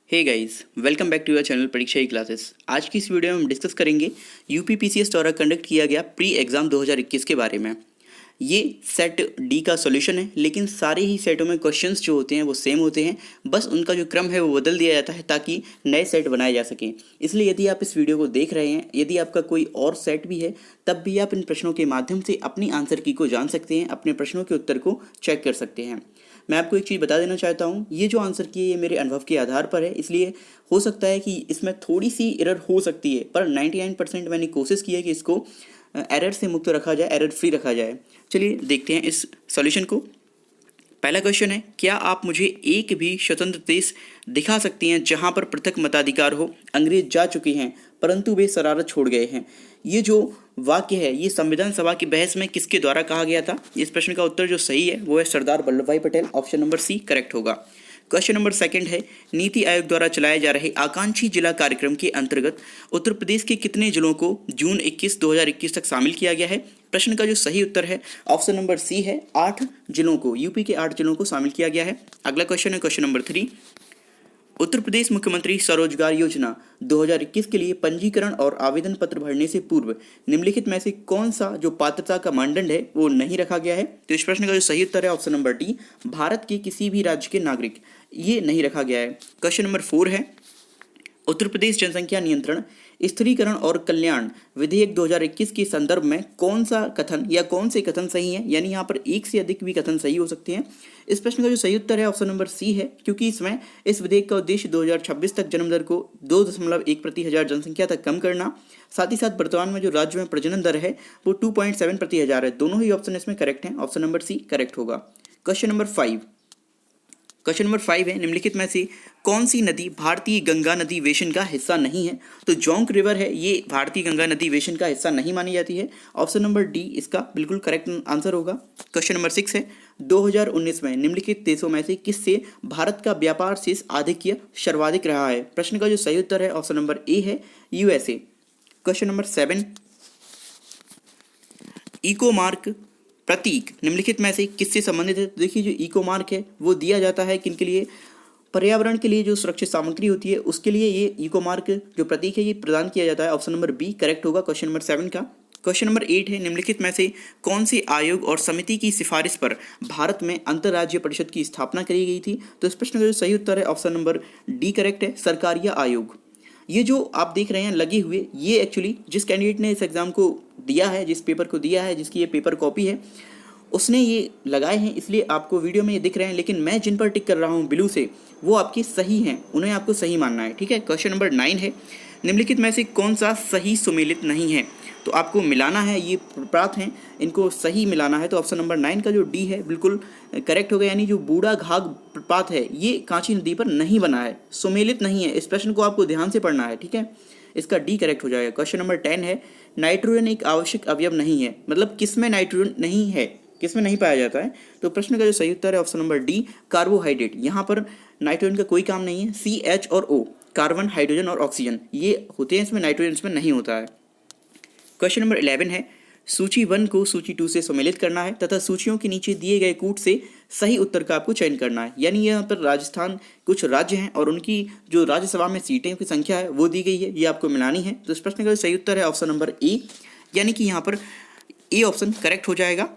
Hey guys, welcome back to your channel Pariksha E classes. आज की इस वीडियो में हम डिस्कस करेंगे यूपीपीसीएस द्वारा कंडक्ट किया गया प्री एग्ज़ाम 2021 के बारे में। ये सेट डी का सॉल्यूशन है, लेकिन सारे ही सेटों में क्वेश्चंस जो होते हैं वो सेम होते हैं, बस उनका जो क्रम है वो बदल दिया जाता है ताकि नए सेट बनाए जा सकें। इसलिए यदि आप इस वीडियो को देख रहे हैं, यदि आपका कोई और सेट भी है, तब भी आप इन प्रश्नों के माध्यम से अपनी आंसर की को जान सकते हैं, अपने प्रश्नों के उत्तर को चेक कर सकते हैं। मैं आपको एक चीज़ बता देना चाहता हूँ, ये जो आंसर की है ये मेरे अनुभव के आधार पर है, इसलिए हो सकता है कि इसमें थोड़ी सी एरर हो सकती है, पर 99% मैंने कोशिश की है कि इसको एरर से मुक्त रखा जाए, एरर फ्री रखा जाए। चलिए देखते हैं इस सॉल्यूशन को। पहला क्वेश्चन है, क्या आप मुझे एक भी स्वतंत्र देश दिखा सकती हैं जहां पर पृथक मताधिकार हो? अंग्रेज जा चुके हैं परंतु वे शरारत छोड़ गए हैं। ये जो वाक्य है ये संविधान सभा की बहस में किसके द्वारा कहा गया था? इस प्रश्न का उत्तर जो सही है वो है Sardar Vallabh Bhai Patel. Option number C correct होगा। क्वेश्चन नंबर सेकंड है, नीति आयोग द्वारा चलाए जा रहे आकांक्षी जिला कार्यक्रम के अंतर्गत उत्तर प्रदेश के कितने जिलों को जून 2021 तक शामिल किया गया है? प्रश्न का जो सही उत्तर है ऑप्शन नंबर सी है, 8 जिलों को, यूपी के 8 जिलों को शामिल किया गया है। अगला क्वेश्चन है क्वेश्चन नंबर 3, उत्तर प्रदेश मुख्यमंत्री स्वरोजगार योजना 2021 के लिए पंजीकरण और आवेदन पत्र भरने से पूर्व निम्नलिखित में से कौन सा जो पात्रता का मानदंड है वो नहीं रखा गया है? तो इस प्रश्न का जो सही उत्तर है ऑप्शन नंबर डी, भारत के किसी भी राज्य के नागरिक, ये नहीं रखा गया है। क्वेश्चन नंबर 4 है, उत्तर प्रदेश जनसंख्या नियंत्रण स्थिरीकरण और कल्याण विधेयक 2021 के संदर्भ में कौन सा कथन या कौन से कथन सही हैं? यानी यहाँ पर एक से अधिक भी कथन सही हो सकते हैं। इस प्रश्न का जो सही उत्तर है ऑप्शन नंबर सी है, क्योंकि इसमें इस विधेयक का उद्देश्य 2026 तक जन्म दर को 2.1 प्रति हजार जनसंख्या तक कम करना, साथ ही साथ वर्तमान में जो राज्य में प्रजनन दर है वो 2.7 प्रति हजार है। दोनों ही ऑप्शन इसमें करेक्ट हैं, ऑप्शन नंबर सी करेक्ट होगा। क्वेश्चन नंबर 5 है, निम्नलिखित में से कौन सी नदी भारतीय गंगा नदी बेसिन का हिस्सा नहीं है? तो जोंक रिवर है, ये भारतीय गंगा नदी बेसिन का हिस्सा नहीं मानी जाती है। ऑप्शन नंबर डी इसका बिल्कुल करेक्ट आंसर होगा। क्वेश्चन नंबर 6 है, 2019 में निम्नलिखित देशों में से किससे भारत का व्यापार शेष आधिक्य सर्वाधिक रहा है? प्रश्न का जो सही उत्तर है ऑप्शन नंबर ए है, USA. Question number 7, eco mark प्रतीक निम्नलिखित में से किससे संबंधित है? देखिए जो इको मार्क है वो दिया जाता है किन के लिए? पर्यावरण के लिए, जो सुरक्षित सामग्री होती है उसके लिए ये इको मार्क जो प्रतीक है ये प्रदान किया जाता है। ऑप्शन नंबर बी करेक्ट होगा क्वेश्चन नंबर 7 का। क्वेश्चन नंबर 8 है, निम्नलिखित में से कौन से आयोग और समिति की सिफारिश पर भारत में अंतर्राज्यीय परिषद की स्थापना करी गई थी? तो इस प्रश्न का जो सही उत्तर है ऑप्शन नंबर डी करेक्ट है, सरकारिया आयोग। ये जो आप देख रहे हैं लगे हुए, ये एक्चुअली जिस कैंडिडेट ने इस एग्ज़ाम को दिया है, जिस पेपर को दिया है, जिसकी ये पेपर कॉपी है, उसने ये लगाए हैं, इसलिए आपको वीडियो में ये दिख रहे हैं। लेकिन मैं जिन पर टिक कर रहा हूँ ब्लू से, वो आपके सही हैं, उन्हें आपको सही मानना है, ठीक है। क्वेश्चन नंबर 9 है, निम्नलिखित में से कौन सा सही सुमेलित नहीं है? तो आपको मिलाना है, ये प्रपात हैं, इनको सही मिलाना है। तो ऑप्शन नंबर 9 का जो डी है बिल्कुल करेक्ट हो गया, यानी जो बूढ़ा घाघ प्रपात है ये कांची नदी पर नहीं बना है, सुमेलित नहीं है। इस प्रश्न को आपको ध्यान से पढ़ना है, ठीक है। इसका डी करेक्ट हो जाएगा। क्वेश्चन नंबर 10 है, नाइट्रोजन एक आवश्यक अवयव नहीं है, मतलब किसमें नाइट्रोजन नहीं है, किसमें नहीं पाया जाता है? तो प्रश्न का जो सही उत्तर है ऑप्शन नंबर डी, कार्बोहाइड्रेट। यहाँ पर नाइट्रोजन का कोई काम नहीं है। CH और O, कार्बन, हाइड्रोजन और ऑक्सीजन, ये होते हैं इसमें, नाइट्रोजन इसमें नहीं होता है। क्वेश्चन नंबर 11 है, सूची 1 को सूची 2 से सम्मिलित करना है तथा सूचियों के नीचे दिए गए कूट से सही उत्तर का आपको चयन करना है। यानी यहाँ पर राजस्थान कुछ राज्य हैं और उनकी जो राज्यसभा में सीटें की संख्या है वो दी गई है, ये आपको मिलानी है। तो इस प्रश्न का जो सही उत्तर है ऑप्शन नंबर ए, यानी कि यहाँ पर ए ऑप्शन करेक्ट हो जाएगा।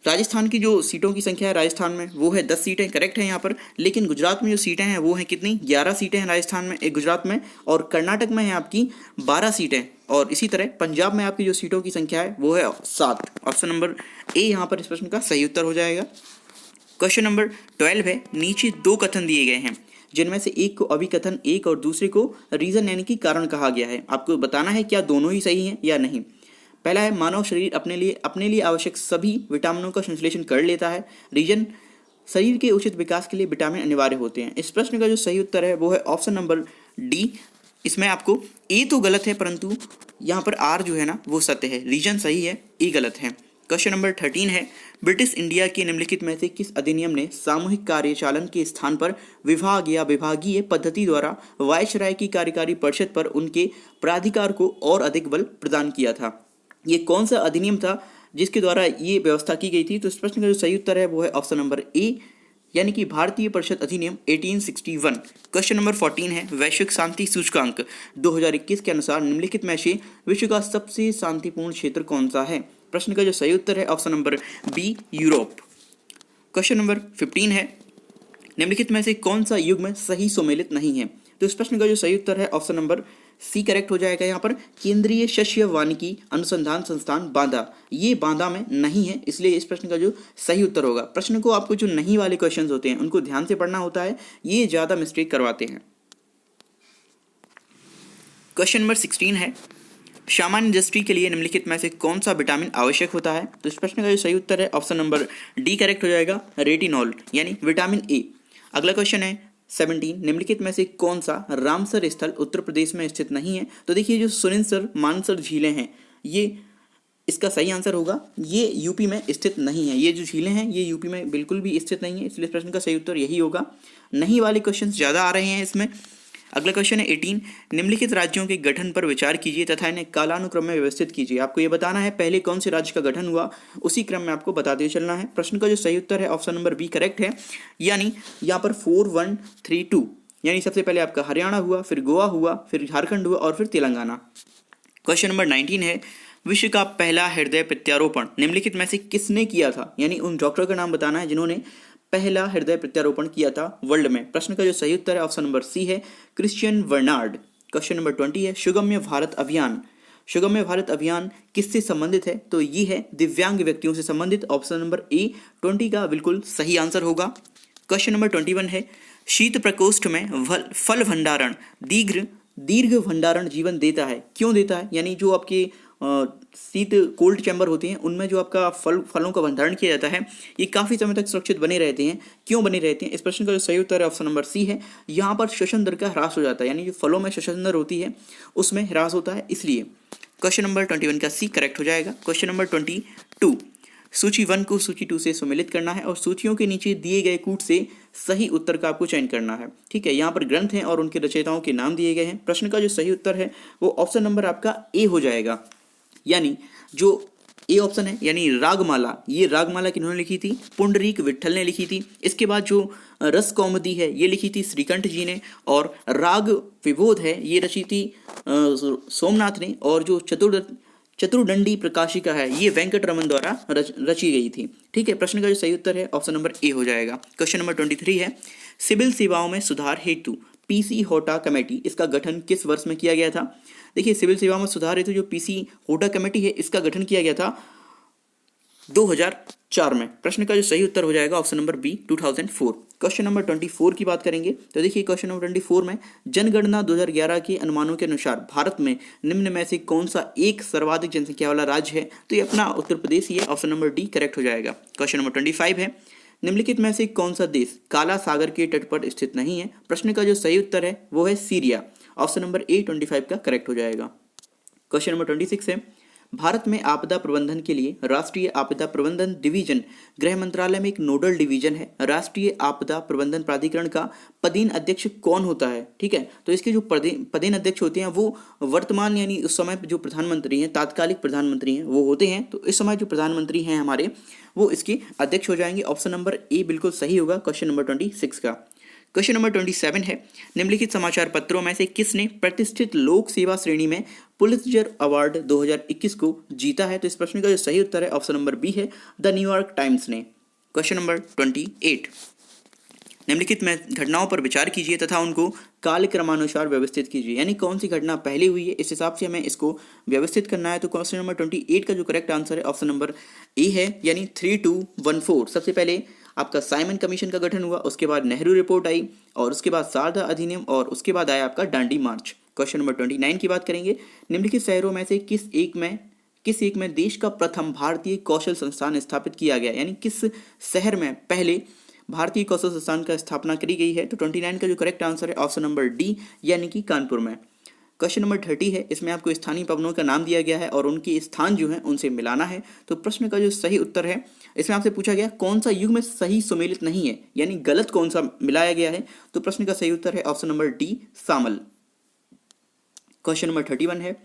राजस्थान की जो सीटों की संख्या है राजस्थान में वो है 10 सीटें, करेक्ट है यहाँ पर। लेकिन गुजरात में जो सीटें हैं वो हैं कितनी? 11 सीटें हैं राजस्थान में, एक गुजरात में, और कर्नाटक में है आपकी 12 सीटें, और इसी तरह पंजाब में आपकी जो सीटों की संख्या है वो है 7। ऑप्शन नंबर ए यहाँ पर इस प्रश्न का सही उत्तर हो जाएगा। क्वेश्चन नंबर 12 है, नीचे 2 कथन दिए गए हैं जिनमें से एक को अभिकथन, एक और दूसरे को रीजन यानी कि कारण कहा गया है। आपको बताना है क्या दोनों ही सही हैं या नहीं। पहला है, मानव शरीर अपने लिए आवश्यक सभी विटामिनों का संश्लेषण कर लेता है। रीजन, शरीर के उचित विकास के लिए विटामिन अनिवार्य होते हैं। इस प्रश्न का जो सही उत्तर है वो है ऑप्शन नंबर डी। इसमें आपको ए तो गलत है परंतु यहाँ पर आर जो है ना वो सत्य है, रीजन सही है, ए गलत है। क्वेश्चन नंबर 13 है, ब्रिटिश इंडिया के निम्नलिखित में से किस अधिनियम ने सामूहिक कार्यचालन के स्थान पर विभाग या विभागीय पद्धति द्वारा वायसराय की कार्यकारी परिषद पर उनके प्राधिकार को और अधिक बल प्रदान किया था? ये कौन सा अधिनियम था जिसके द्वारा ये व्यवस्था की गई थी? तो इस प्रश्न का जो सही उत्तर है वो है ऑप्शन नंबर ए, यानी कि भारतीय परिषद अधिनियम 1861। क्वेश्चन नंबर 14 है, वैश्विक शांति सूचकांक 2021 के अनुसार निम्नलिखित में से विश्व का सबसे शांतिपूर्ण क्षेत्र कौन सा है? प्रश्न का जो सही उत्तर है option number B, Europe. Question number 15 है, निम्नलिखित में से कौन सा युग्म सही सुमेलित नहीं है? तो इस प्रश्न का जो सही उत्तर है ऑप्शन नंबर सी करेक्ट हो जाएगा। यहाँ पर केंद्रीय शस्य वानिकी अनुसंधान संस्थान बांदा, ये बांदा में नहीं है, इसलिए इस प्रश्न का जो सही उत्तर होगा। प्रश्न को आपको जो नहीं वाले क्वेश्चंस होते हैं उनको ध्यान से पढ़ना होता है, ये ज्यादा मिस्टेक करवाते हैं। क्वेश्चन नंबर 16 है, सामान्य दृष्टि के लिए निम्नलिखित में से कौन सा विटामिन आवश्यक होता है? तो इस प्रश्न का जो सही उत्तर है ऑप्शन नंबर डी करेक्ट हो जाएगा, रेटिनॉल यानी विटामिन ए। अगला क्वेश्चन है 17, निम्नलिखित में से कौन सा रामसर स्थल उत्तर प्रदेश में स्थित नहीं है? तो देखिए जो सुनिनसर मानसर झीलें हैं, ये इसका सही आंसर होगा, ये यूपी में स्थित नहीं है। ये जो झीलें हैं ये यूपी में बिल्कुल भी स्थित नहीं है, इसलिए प्रश्न का सही उत्तर यही होगा। नहीं वाले क्वेश्चन ज़्यादा आ रहे हैं इसमें। अगला क्वेश्चन है 18, निम्नलिखित राज्यों के गठन पर विचार कीजिए तथा इन्हें कालानुक्रम में व्यवस्थित कीजिए। आपको ये बताना है पहले कौन से राज्य का गठन हुआ, उसी क्रम में आपको बताते चलना है। प्रश्न का जो सही उत्तर है ऑप्शन नंबर बी करेक्ट है, यानी यहाँ पर 4, 1, 3, 2, यानी सबसे पहले आपका हरियाणा हुआ, फिर गोवा हुआ, फिर झारखंड हुआ और फिर तेलंगाना। क्वेश्चन नंबर 19 है, विश्व का पहला हृदय प्रत्यारोपण निम्नलिखित में से किसने किया था? यानी उन डॉक्टर का नाम बताना है जिन्होंने पहला हृदय प्रत्यारोपण किया था वर्ल्ड में। प्रश्न का जो सही उत्तर है ऑप्शन नंबर सी है, क्रिश्चियन वर्नार्ड। क्वेश्चन नंबर 20 है, सुगम्य भारत अभियान, सुगम्य भारत अभियान किससे संबंधित है? तो ये है दिव्यांग व्यक्तियों से संबंधित। ऑप्शन नंबर ए 20 का बिल्कुल सही आंसर होगा। क्वेश्चन नंबर 21 है, शीत प्रकोष्ठ में फल भंडारण दीर्घ भंडारण जीवन देता है, क्यों देता है? यानी जो आपके शीत कोल्ड चैम्बर होते हैं उनमें जो आपका फलों का भंडारण किया जाता है ये काफ़ी समय तक सुरक्षित बने रहते हैं। क्यों बने रहते हैं? इस प्रश्न का जो सही उत्तर है ऑप्शन नंबर सी है, यहाँ पर श्वसन दर का ह्रास हो जाता है, यानी जो फलों में श्वसन दर होती है उसमें ह्रास होता है, इसलिए क्वेश्चन नंबर 21 का सी करेक्ट हो जाएगा। क्वेश्चन नंबर 22, सूची 1 को सूची 2 से सम्मिलित करना है और सूचियों के नीचे दिए गए कूट से सही उत्तर का आपको चयन करना है। ठीक है, यहाँ पर ग्रंथ हैं और उनके रचयिताओं के नाम दिए गए हैं। प्रश्न का जो सही उत्तर है वो ऑप्शन नंबर आपका ए हो जाएगा, यानी जो ए ऑप्शन है यानी रागमाला, ये रागमाला किन्होंने लिखी थी? पुंडरीक विट्ठल ने लिखी थी। इसके बाद जो रस कौमुदी है ये लिखी थी श्रीकंठ जी ने, और राग विबोध है ये रची थी सोमनाथ ने, और जो चतुर्दंडी प्रकाशिका है ये वेंकट रमन द्वारा रची गई थी। ठीक है, प्रश्न का जो सही उत्तर है ऑप्शन नंबर ए हो जाएगा। क्वेश्चन नंबर 23 है, सिविल सेवाओं में सुधार हेतु पीसी होटा कमेटी, इसका गठन किस वर्ष में किया गया था? देखिए सिविल सेवाओं में सुधार हेतु जो पीसी होटा कमेटी है इसका गठन किया गया था 2004 में। प्रश्न का जो सही उत्तर हो जाएगा option number B 2004। Question number 24 की बात करेंगे तो देखिए क्वेश्चन नंबर 24 में, जनगणना 2011 के अनुमानों के अनुसार भारत में निम्न में से कौन सा एक सर्वाधिक जनसंख्या वाला राज्य है? तो ये अपना उत्तर प्रदेश ही है, ऑप्शन नंबर डी करेक्ट हो जाएगा। क्वेश्चन नंबर 25 है, निम्नलिखित में से कौन सा देश काला सागर के तट पर स्थित नहीं है? प्रश्न का जो सही उत्तर है वो है सीरिया, ऑप्शन नंबर ए 25 का करेक्ट हो जाएगा। क्वेश्चन नंबर 26 है, भारत में आपदा प्रबंधन के लिए राष्ट्रीय आपदा प्रबंधन डिवीजन गृह मंत्रालय में एक नोडल डिवीजन है। राष्ट्रीय आपदा प्रबंधन प्राधिकरण का पदेन अध्यक्ष कौन होता है? ठीक है, तो इसके जो पदेन अध्यक्ष होते हैं वो वर्तमान यानी उस समय जो प्रधानमंत्री हैं, तात्कालिक प्रधानमंत्री हैं वो होते हैं। तो इस समय जो प्रधानमंत्री हैं हमारे वो इसके अध्यक्ष हो जाएंगे। ऑप्शन नंबर ए बिल्कुल सही होगा क्वेश्चन नंबर 26 का। क्वेश्चन नंबर 27 है, निम्नलिखित समाचार पत्रों में से किसने प्रतिष्ठित लोक सेवा श्रेणी में पुलित्जर अवार्ड 2021 को जीता है? तो इस प्रश्न का जो सही उत्तर है ऑप्शन नंबर बी है, द न्यूयॉर्क टाइम्स ने। क्वेश्चन नंबर 28, निम्नलिखित में घटनाओं पर विचार कीजिए तथा उनको कालक्रमानुसार व्यवस्थित कीजिए, यानी कौन सी घटना पहले हुई है इस हिसाब से हमें इसको व्यवस्थित करना है। तो क्वेश्चन नंबर 28 का जो करेक्ट आंसर है ऑप्शन नंबर ए है, यानी 3214। सबसे पहले आपका साइमन कमीशन का गठन हुआ, उसके बाद नेहरू रिपोर्ट आई, और उसके बाद शारदा अधिनियम, और उसके बाद आया आपका डांडी मार्च। क्वेश्चन नंबर 29 की बात करेंगे, निम्नलिखित शहरों में से किस एक में देश का प्रथम भारतीय कौशल संस्थान स्थापित किया गया, यानी किस शहर में पहले भारतीय कौशल संस्थान का स्थापना करी गई है? तो 29 का जो करेक्ट आंसर है ऑप्शन नंबर डी, यानी कि कानपुर में। क्वेश्चन नंबर 30 है, इसमें आपको स्थानीय भवनों का नाम दिया गया है और उनके स्थान जो है उनसे मिलाना है। तो प्रश्न का जो सही उत्तर है, इसमें आपसे पूछा गया कौन सा युग में सही सुमेलित नहीं है, यानी गलत कौन सा मिलाया गया है? तो प्रश्न का सही उत्तर है ऑप्शन नंबर डी, शामल। क्वेश्चन नंबर 31 है,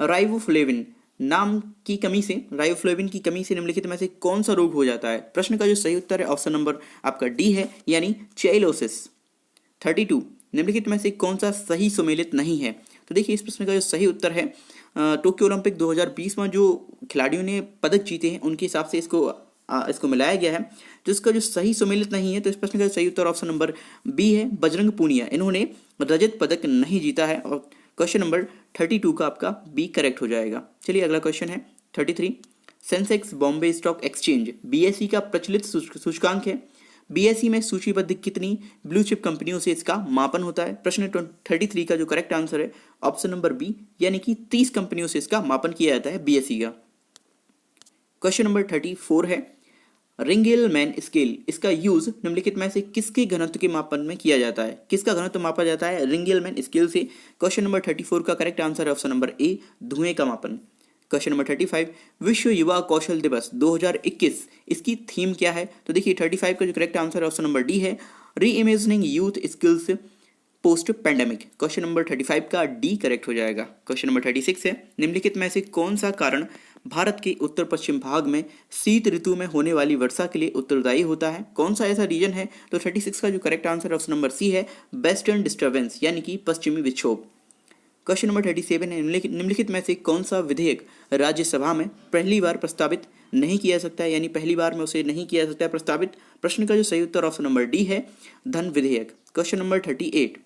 राइबोफ्लेविन नाम की कमी से, राइबोफ्लेविन की कमी से निम्नलिखित में से कौन सा रोग हो जाता है? प्रश्न का जो सही उत्तर है ऑप्शन नंबर आपका डी है, यानी चेलोसिस। 32, निम्नलिखित में से कौन सा सही सुमेलित नहीं है? तो देखिए इस प्रश्न का जो सही उत्तर है टोक्यो ओलंपिक 2020 में जो खिलाड़ियों ने पदक जीते हैं उनके हिसाब से इसको मिलाया गया है। तो इसका जो सही सुमेलित नहीं है, तो इस प्रश्न का सही उत्तर ऑप्शन नंबर बी है, बजरंग पूनिया। इन्होंने रजत पदक नहीं जीता है और क्वेश्चन नंबर 32 का आपका बी करेक्ट हो जाएगा। चलिए अगला क्वेश्चन है 33, Sensex Bombay stock exchange BSE का प्रचलित सूचकांक है। बीएसई में सूचीबद्ध कितनी ब्लू चिप कंपनियों से इसका मापन होता है? प्रश्न 33 का जो करेक्ट आंसर है ऑप्शन नंबर बी, यानी कि 30 कंपनियों से इसका मापन किया जाता है बीएसई का। क्वेश्चन नंबर 34 है, रिंगेलमैन स्केल, इसका यूज निम्नलिखित में से किसके घनत्व के मापन में किया जाता है? किसका घनत्व मापा जाता है रिंगेलमैन स्केल से? क्वेश्चन नंबर 34 का करेक्ट आंसर है ऑप्शन नंबर ए, धुएं का मापन। क्वेश्चन नंबर 35, विश्व युवा कौशल दिवस 2021, इसकी थीम क्या है? तो देखिए 35 का जो करेक्ट आंसर है ऑप्शन नंबर डी है, री imagining youth skills post pandemic. Question number 35 का डी करेक्ट हो जाएगा। क्वेश्चन नंबर 36 है, निम्नलिखित में से कौन सा कारण भारत के उत्तर पश्चिम भाग में शीत ऋतु में होने वाली वर्षा के लिए उत्तरदायी होता है? कौन सा ऐसा रीजन है? तो 36 का जो correct answer option number C है, वेस्टर्न डिस्टर्बेंस, यानी कि पश्चिमी विक्षोभ। क्वेश्चन नंबर 37 है, निम्नलिखित में से कौन सा विधेयक राज्यसभा में पहली बार प्रस्तावित नहीं किया सकता है, यानी पहली बार में उसे नहीं किया सकता है प्रस्तावित? प्रश्न का जो सही उत्तर ऑप्शन नंबर डी है, धन विधेयक। क्वेश्चन नंबर 38,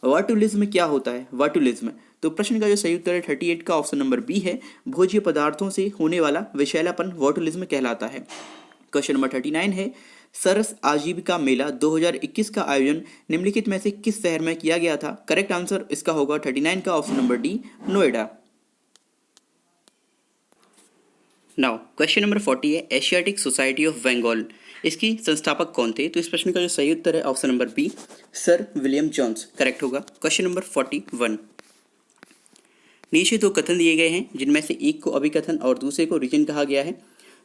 वाटुलिज्म क्या होता है? वाटुलिज्म, तो प्रश्न का जो सही उत्तर है 38 का ऑप्शन नंबर बी है, भोज्य पदार्थों से होने वाला विषैलापन वाटुलिज्म कहलाता है। क्वेश्चन नंबर 39 है, सरस आजीविका मेला 2021 का आयोजन निम्नलिखित में से किस शहर में किया गया था? करेक्ट आंसर इसका होगा 39 का option number D, Noida. Now question number 40 है, एशियाटिक सोसाइटी ऑफ बंगाल, इसकी संस्थापक कौन थे? तो इस प्रश्न का जो सही उत्तर है option number B, sir William Jones, correct होगा। क्वेश्चन नंबर 41, नीचे दो कथन दिए गए हैं जिनमें से एक को अभिकथन और दूसरे को रीजन कहा गया है।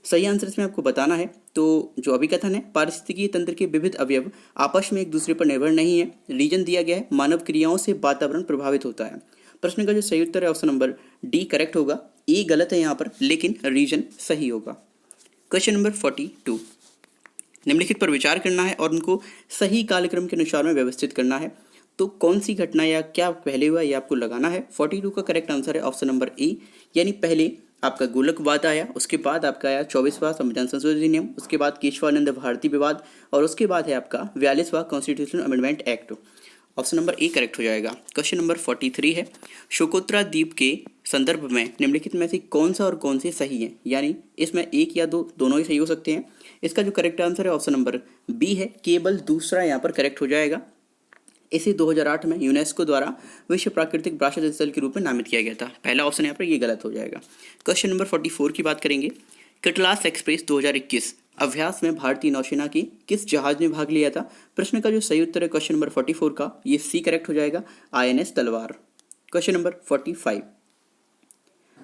सही आंसर इसमें आपको बताना है। तो जो अभिकथन है, पारिस्थितिकीय तंत्र के विविध अवयव आपस में एक दूसरे पर निर्भर नहीं है। रीजन दिया गया है, मानव क्रियाओं से वातावरण प्रभावित होता है। प्रश्न का जो सही उत्तर है ऑप्शन नंबर डी करेक्ट होगा। ए गलत है यहाँ पर, लेकिन रीजन सही होगा। क्वेश्चन नंबर 42, निम्नलिखित पर विचार करना है और उनको सही कालक्रम के अनुसार में व्यवस्थित करना है। तो कौन सी घटना या क्या पहले हुआ ये आपको लगाना है। 42 का करेक्ट आंसर है ऑप्शन नंबर ए, यानी पहले आपका गोलकवाद आया, उसके बाद आपका आया 24वां संविधान संशोधन अधिनियम, उसके बाद केशवानंद भारती विवाद और उसके बाद है आपका 42वां constitutional amendment act. Option number A correct हो जाएगा। क्वेश्चन नंबर 43 है, शोकोत्रा द्वीप के संदर्भ में निम्नलिखित में से कौन सा और कौन से सही है? यानी इसमें एक या दो, दोनों ही सही हो सकते हैं। इसका जो करेक्ट आंसर है ऑप्शन नंबर बी है, केवल दूसरा यहाँ पर करेक्ट हो जाएगा। इसे 2008 में यूनेस्को द्वारा विश्व प्राकृतिक विरासत स्थल के रूप में नामित किया गया था। पहला ऑप्शन यहाँ पर ये गलत हो जाएगा। क्वेश्चन नंबर 44 की बात करेंगे, कटलास एक्सप्रेस 2021 अभ्यास में भारतीय नौसेना की किस जहाज ने भाग लिया था? प्रश्न का जो सही उत्तर है क्वेश्चन नंबर 44 का, ये सी करेक्ट हो जाएगा, INS तलवार। क्वेश्चन नंबर 45,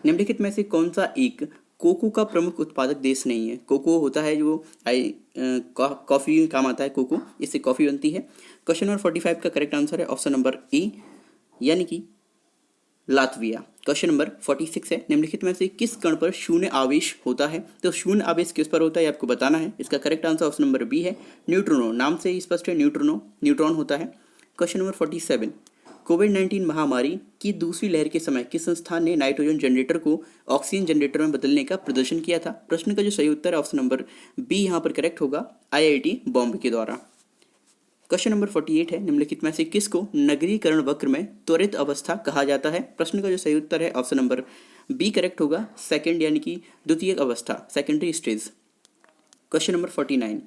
निम्नलिखित में से कौन सा एक कोको का प्रमुख उत्पादक देश नहीं है? कोको होता है जो कॉफ़ी काम आता है, कोको, इससे कॉफ़ी बनती है। क्वेश्चन नंबर 45 का करेक्ट आंसर है ऑप्शन नंबर ए, यानी कि लातविया। क्वेश्चन नंबर 46 है, निम्नलिखित में से किस कण पर शून्य आवेश होता है? तो शून्य आवेश किस पर होता है आपको बताना है। इसका correct answer option number B है, न्यूट्रॉनो। नाम से ही स्पष्ट है, न्यूट्रॉन होता है। क्वेश्चन नंबर 47, कोविड-19 महामारी की दूसरी लहर के समय किस संस्थान ने नाइट्रोजन जनरेटर को ऑक्सीजन जनरेटर में बदलने का प्रदर्शन किया था? प्रश्न का जो सही उत्तर है ऑप्शन नंबर बी यहाँ पर करेक्ट होगा, IIT बॉम्बे के द्वारा। क्वेश्चन नंबर 48 है, निम्नलिखित में से किसको नगरीकरण वक्र में त्वरित अवस्था कहा जाता है? प्रश्न का जो सही उत्तर है ऑप्शन नंबर बी करेक्ट होगा, सेकंड, यानी कि द्वितीयक अवस्था, सेकेंडरी स्टेज। क्वेश्चन नंबर 49,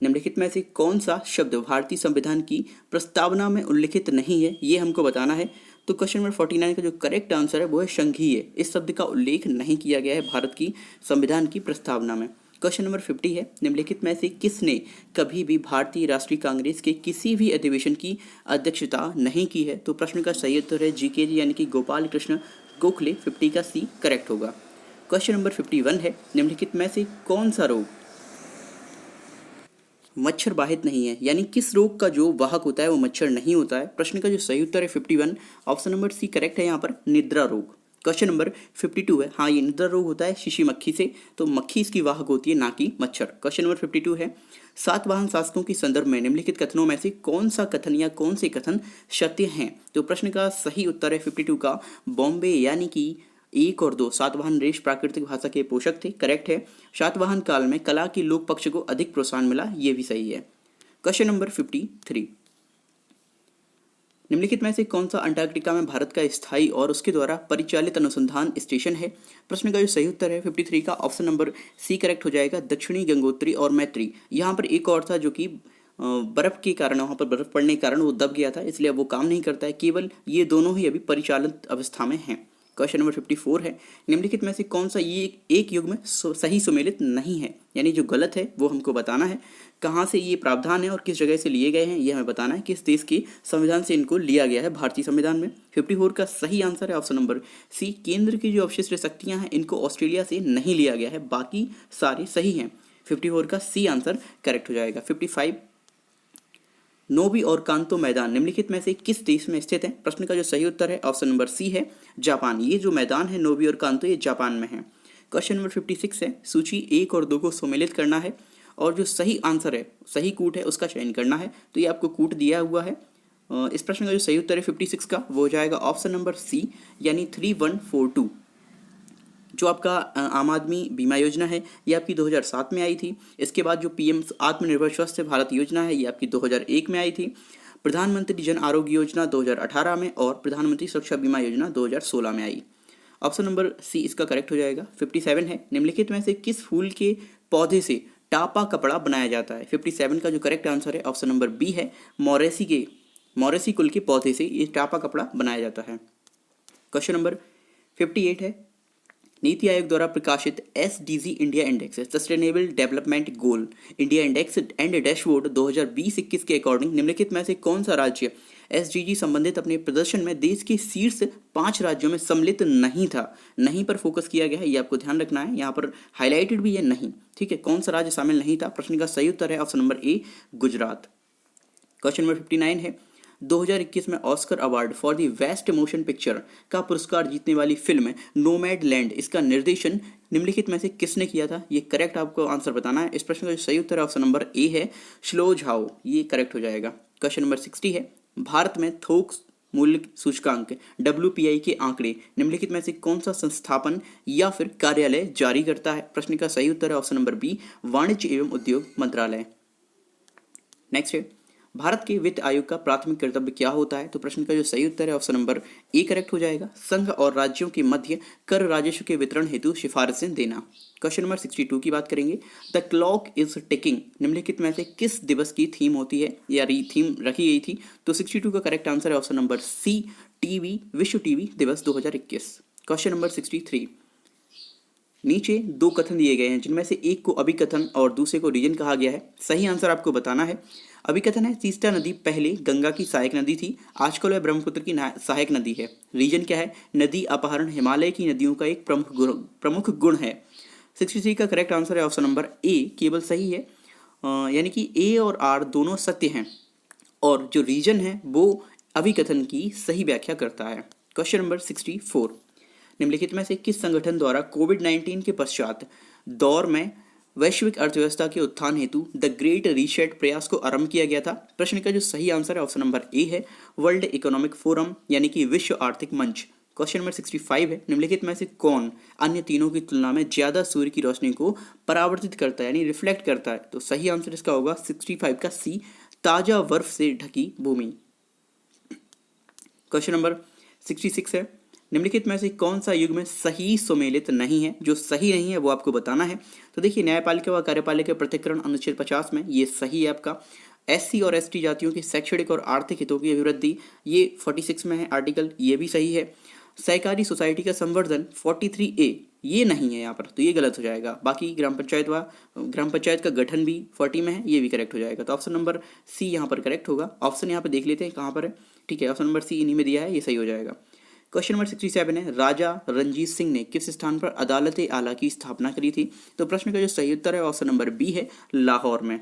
निम्नलिखित में से कौन सा शब्द भारतीय संविधान की प्रस्तावना में उल्लिखित नहीं है? ये हमको बताना है। तो क्वेश्चन नंबर 49 का जो करेक्ट आंसर है वो है संघीय। इस शब्द का उल्लेख नहीं किया गया है भारत की संविधान की प्रस्तावना में। क्वेश्चन नंबर 50 है, निम्नलिखित में से किसने कभी भी भारतीय राष्ट्रीय कांग्रेस के किसी भी अधिवेशन की अध्यक्षता नहीं की है? तो प्रश्न का सही उत्तर है GK जी, यानी कि गोपाल कृष्ण गोखले। 50 का सी करेक्ट होगा। क्वेश्चन नंबर 51 है, निम्नलिखित में से कौन सा रोग मच्छर वाहित नहीं है? यानी किस रोग का जो वाहक होता है वो मच्छर नहीं होता है? प्रश्न का जो सही उत्तर है 51, ऑप्शन नंबर सी करेक्ट है यहाँ पर, निद्रा रोग। क्वेश्चन नंबर 52 है, हाँ ये निद्रा रोग होता है शीशी मक्खी से, तो मक्खी इसकी वाहक होती है ना कि मच्छर। क्वेश्चन नंबर 52 है, सातवाहन शासकों के संदर्भ में निम्नलिखित कथनों में से कौन सा कथन या कौन से कथन सत्य हैं? तो प्रश्न का सही उत्तर है 52 का बॉम्बे यानी कि 1 और 2 सातवाहन देश प्राकृतिक भाषा के पोषक थे, करेक्ट है। सातवाहन काल में कला की लोक पक्ष को अधिक प्रोत्साहन मिला, ये भी सही है। क्वेश्चन नंबर 53, निम्नलिखित में से कौन सा अंटार्कटिका में भारत का स्थायी और उसके द्वारा परिचालित अनुसंधान स्टेशन है? प्रश्न का जो सही उत्तर है 53 का ऑप्शन नंबर सी करेक्ट हो जाएगा, दक्षिणी गंगोत्री और मैत्री। यहाँ पर एक और था जो कि बर्फ के कारण, वहाँ पर बर्फ पड़ने के कारण वो दब गया था, इसलिए अब वो काम नहीं करता है, केवल ये दोनों ही अभी परिचालित अवस्था में हैं। क्वेश्चन नंबर 54 है, निम्नलिखित में से कौन सा ये एक युग में सही सुमेलित नहीं है, यानी जो गलत है वो हमको बताना है। कहाँ से ये प्रावधान है और किस जगह से लिए गए हैं ये हमें बताना है, किस देश के संविधान से इनको लिया गया है भारतीय संविधान में। 54 का सही आंसर है ऑप्शन नंबर सी, केंद्र की जो अवशिष्ट शक्तियाँ हैं इनको ऑस्ट्रेलिया से नहीं लिया गया है, बाकी सारे सही हैं। 54 का सी आंसर करेक्ट हो जाएगा। 55, नोबी और कांतो मैदान निम्नलिखित में से किस देश में स्थित है? प्रश्न का जो सही उत्तर है ऑप्शन नंबर सी है, जापान। ये जो मैदान है नोबी और कांतो, ये जापान में है। क्वेश्चन नंबर 56 है, सूची 1 और 2 को सम्मिलित करना है और जो सही आंसर है, सही कूट है, उसका चयन करना है। तो ये आपको कूट दिया हुआ है। इस प्रश्न का जो सही उत्तर है 56 का वो हो जाएगा ऑप्शन नंबर सी, यानी 3142। जो आपका आम आदमी बीमा योजना है ये आपकी 2007 में आई थी। इसके बाद जो पीएम आत्मनिर्भर स्वस्थ भारत योजना है ये आपकी 2001 में आई थी। प्रधानमंत्री जन आरोग्य योजना 2018 में और प्रधानमंत्री सुरक्षा बीमा योजना 2016 में आई। ऑप्शन नंबर सी इसका करेक्ट हो जाएगा। 57 है, निम्नलिखित में से किस फूल के पौधे से टापा कपड़ा बनाया जाता है? 57 का जो करेक्ट आंसर है ऑप्शन नंबर बी है, मोरेसी कुल के पौधे से ये टापा कपड़ा बनाया जाता है। क्वेश्चन नंबर 58 है, नीति आयोग द्वारा प्रकाशित SDG India index sustainable development goal India index and dashboard 2020-21 के अकॉर्डिंग निम्नलिखित में से कौन सा राज्य SDG संबंधित अपने प्रदर्शन में देश के शीर्ष 5 राज्यों में सम्मिलित नहीं था? नहीं पर फोकस किया गया है, ये आपको ध्यान रखना है, यहाँ पर हाईलाइटेड भी है नहीं, ठीक है। कौन सा राज्य शामिल नहीं था? प्रश्न का सही उत्तर है ऑप्शन नंबर ए, गुजरात। क्वेश्चन नंबर 59 है, 2021 में Oscar award for the best motion picture का पुरस्कार जीतने वाली फिल्म नोमैडलैंड, इसका निर्देशन निम्नलिखित में से किसने किया था? ये करेक्ट आपको आंसर बताना है। इस प्रश्न का जो सही उत्तर है ऑप्शन नंबर ए है, श्लो झाओ, ये करेक्ट हो जाएगा। क्वेश्चन नंबर 60 है, भारत में थोक मूल्य सूचकांक WPI के आंकड़े निम्नलिखित में से कौन सा संस्थापन या फिर कार्यालय जारी करता है? प्रश्न का सही उत्तर है ऑप्शन नंबर बी, वाणिज्य एवं उद्योग मंत्रालय। नेक्स्ट है, भारत के वित्त आयोग का प्राथमिक कर्तव्य क्या होता है? तो प्रश्न का जो सही उत्तर है ऑप्शन नंबर ए करेक्ट हो जाएगा, संघ और राज्यों के मध्य कर राजस्व के वितरण हेतु सिफारिशें देना। क्वेश्चन नंबर 62 की बात करेंगे, द क्लॉक इज टिकिंग निम्नलिखित में से किस दिवस की थीम होती है या थीम रखी गई थी? तो 62 का करेक्ट आंसर है ऑप्शन नंबर सी, टीवी, विश्व टीवी दिवस 2021। क्वेश्चन नंबर 63, नीचे 2 कथन दिए गए हैं जिनमें से एक को अभिकथन और दूसरे को रीजन कहा गया है। सही आंसर आपको बताना है। अभिकथन है, तीस्ता नदी पहले गंगा की सहायक नदी थी, आजकल वह ब्रह्मपुत्र की सहायक नदी है। रीजन क्या है? नदी अपहरण हिमालय की नदियों का एक प्रमुख गुण है। 63 का करेक्ट आंसर है ऑप्शन नंबर ए, केवल सही है, यानी कि ए और आर दोनों सत्य हैं और जो रीजन है वो अभिकथन की सही व्याख्या करता है। क्वेश्चन नंबर 64, निम्नलिखित में से किस संगठन द्वारा कोविड-19 के पश्चात दौर में वैश्विक अर्थव्यवस्था के उत्थान हेतु द ग्रेट रीसेट प्रयास को आरंभ किया गया था? प्रश्न का जो सही आंसर है ऑप्शन नंबर ए है, वर्ल्ड इकोनॉमिक फोरम यानी कि विश्व आर्थिक मंच। क्वेश्चन नंबर 65 है, निम्नलिखित में से कौन अन्य तीनों की तुलना में ज्यादा सूर्य की रोशनी को परावर्तित करता है यानी रिफ्लेक्ट करता है? तो सही आंसर इसका होगा 65 का सी, ताजा बर्फ से ढकी भूमि। क्वेश्चन नंबर 66 है, निम्नलिखित में से कौन सा युग्म सही सुमेलित नहीं है? जो सही नहीं है वो आपको बताना है। तो देखिए, न्यायपालिका व कार्यपालिका प्रतिकरण अनुच्छेद 50 में ये सही है आपका। SC और ST जातियों की शैक्षणिक और आर्थिक हितों की अभिवृद्धि ये 46 में है आर्टिकल, ये भी सही है। सहकारी सोसाइटी का संवर्धन 43A ये नहीं है यहाँ पर, तो ये गलत हो जाएगा। बाकी ग्राम पंचायत का गठन भी 40 में है, ये भी करेक्ट हो जाएगा। तो ऑप्शन नंबर सी यहाँ पर करेक्ट होगा। ऑप्शन यहाँ पर देख लेते हैं कहाँ पर है, ठीक है, ऑप्शन नंबर सी इन्हीं में दिया है, ये सही हो जाएगा। क्वेश्चन नंबर 67 है, राजा रणजीत सिंह ने किस स्थान पर अदालत आला की स्थापना करी थी? तो प्रश्न का जो सही उत्तर है ऑप्शन नंबर बी है, लाहौर में।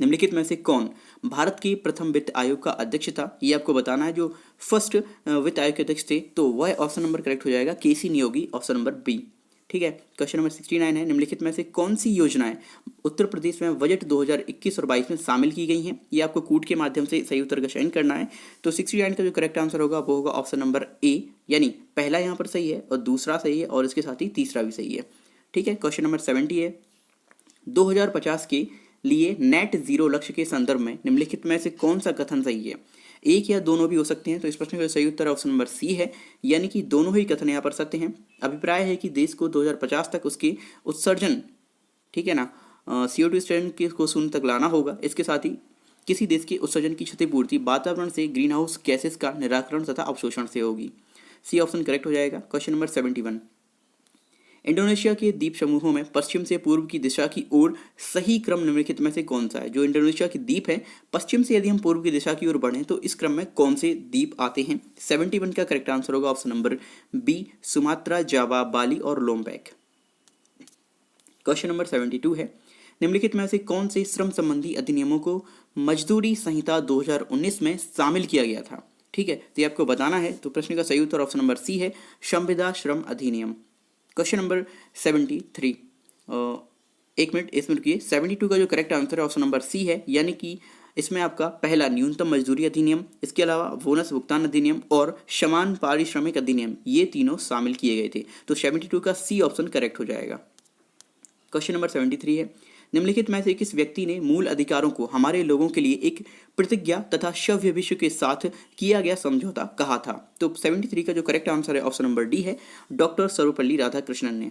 निम्नलिखित में से कौन भारत के प्रथम वित्त आयोग का अध्यक्ष था? ये आपको बताना है। जो फर्स्ट वित्त आयोग के अध्यक्ष थे तो वह ऑप्शन नंबर करेक्ट हो जाएगा केसी नियोगी, ऑप्शन नंबर बी। ठीक है। क्वेश्चन नंबर 69 है, निम्नलिखित में से कौन सी योजनाएं उत्तर प्रदेश में बजट 2021 और 22 में शामिल की गई हैं? ये आपको कूट के माध्यम से सही उत्तर का चयन करना है। तो 69 का जो करेक्ट आंसर होगा वो होगा ऑप्शन नंबर ए, यानी पहला यहाँ पर सही है और दूसरा सही है और इसके साथ ही तीसरा भी सही है। ठीक है। क्वेश्चन नंबर 70 है, 2050 के लिए नेट जीरो लक्ष्य के संदर्भ में निम्नलिखित में से कौन सा कथन सही है? एक या दोनों भी हो सकते हैं। तो इस प्रश्न का सही उत्तर ऑप्शन नंबर सी है, यानी कि दोनों ही कथन यहाँ पर सत्य हैं। अभिप्राय है कि देश को 2050 तक उसके उत्सर्जन, ठीक है ना, CO2 उत्सर्जन को शून्य तक लाना होगा। इसके साथ ही किसी देश के उत्सर्जन की क्षतिपूर्ति वातावरण से ग्रीन हाउस गैसेस का निराकरण तथा अवशोषण से होगी। सी ऑप्शन करेक्ट हो जाएगा। क्वेश्चन नंबर 71, इंडोनेशिया के द्वीप समूहों में पश्चिम से पूर्व की दिशा की ओर सही क्रम निम्नलिखित में से कौन सा है? जो इंडोनेशिया की द्वीप है, पश्चिम से यदि हम पूर्व की दिशा की ओर बढ़ें तो इस क्रम में कौन से द्वीप आते हैं? 71 का करेक्ट आंसर होगा ऑप्शन नंबर बी, सुमात्रा, जावा, बाली और लोम्बैक। क्वेश्चन नंबर 72 है, निम्नलिखित में से कौन से श्रम संबंधी अधिनियमों को मजदूरी संहिता 2019 में शामिल किया गया था? ठीक है, तो ये आपको बताना है। तो प्रश्न का सही उत्तर ऑप्शन नंबर सी है, संविदा श्रम अधिनियम। क्वेश्चन नंबर 73, एक मिनट इसमें रुकिए। 72 का जो करेक्ट आंसर है ऑप्शन नंबर सी है, यानी कि इसमें आपका पहला न्यूनतम मजदूरी अधिनियम, इसके अलावा बोनस भुगतान अधिनियम और समान पारिश्रमिक अधिनियम, ये तीनों शामिल किए गए थे। तो 72 का सी ऑप्शन करेक्ट हो जाएगा। क्वेश्चन नंबर 73 है, निम्नलिखित में से किस व्यक्ति ने मूल अधिकारों को हमारे लोगों के लिए एक प्रतिज्ञा तथा सभ्य विश्व के साथ किया गया समझौता कहा था? तो 73 का जो करेक्ट आंसर है ऑप्शन नंबर डी है, डॉक्टर सर्वपल्ली राधाकृष्णन ने।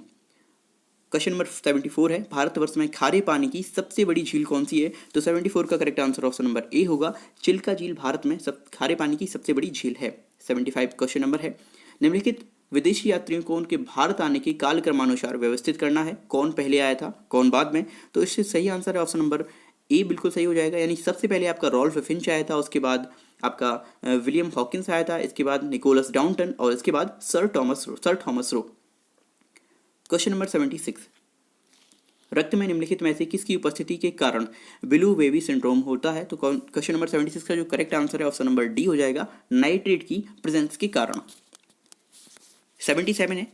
क्वेश्चन नंबर 74 है, भारतवर्ष में खारे पानी की सबसे बड़ी झील कौन सी है? तो 74 का करेक्ट आंसर ऑप्शन नंबर ए होगा, चिल्का झील भारत में खारे पानी की सबसे बड़ी झील है। 75 क्वेश्चन नंबर है, निम्नलिखित विदेशी यात्रियों को उनके भारत आने के कालक्रमानुसार व्यवस्थित करना है। कौन पहले आया था, कौन बाद में? तो इससे सही आंसर है ऑप्शन नंबर ए, बिल्कुल सही हो जाएगा। यानी सबसे पहले आपका रॉल्फ फिंच आया था, उसके बाद आपका विलियम हॉकिंस आया था, इसके बाद निकोलस डाउंटन और इसके बाद sir Thomas Roe. Question number 76, रक्त में निम्नलिखित में से किसकी उपस्थिति के कारण ब्लू बेबी सिंड्रोम होता है? तो क्वेश्चन नंबर 76 का जो करेक्ट आंसर है ऑप्शन नंबर डी हो जाएगा, नाइट्रेट की प्रेजेंस के कारण। 77 है,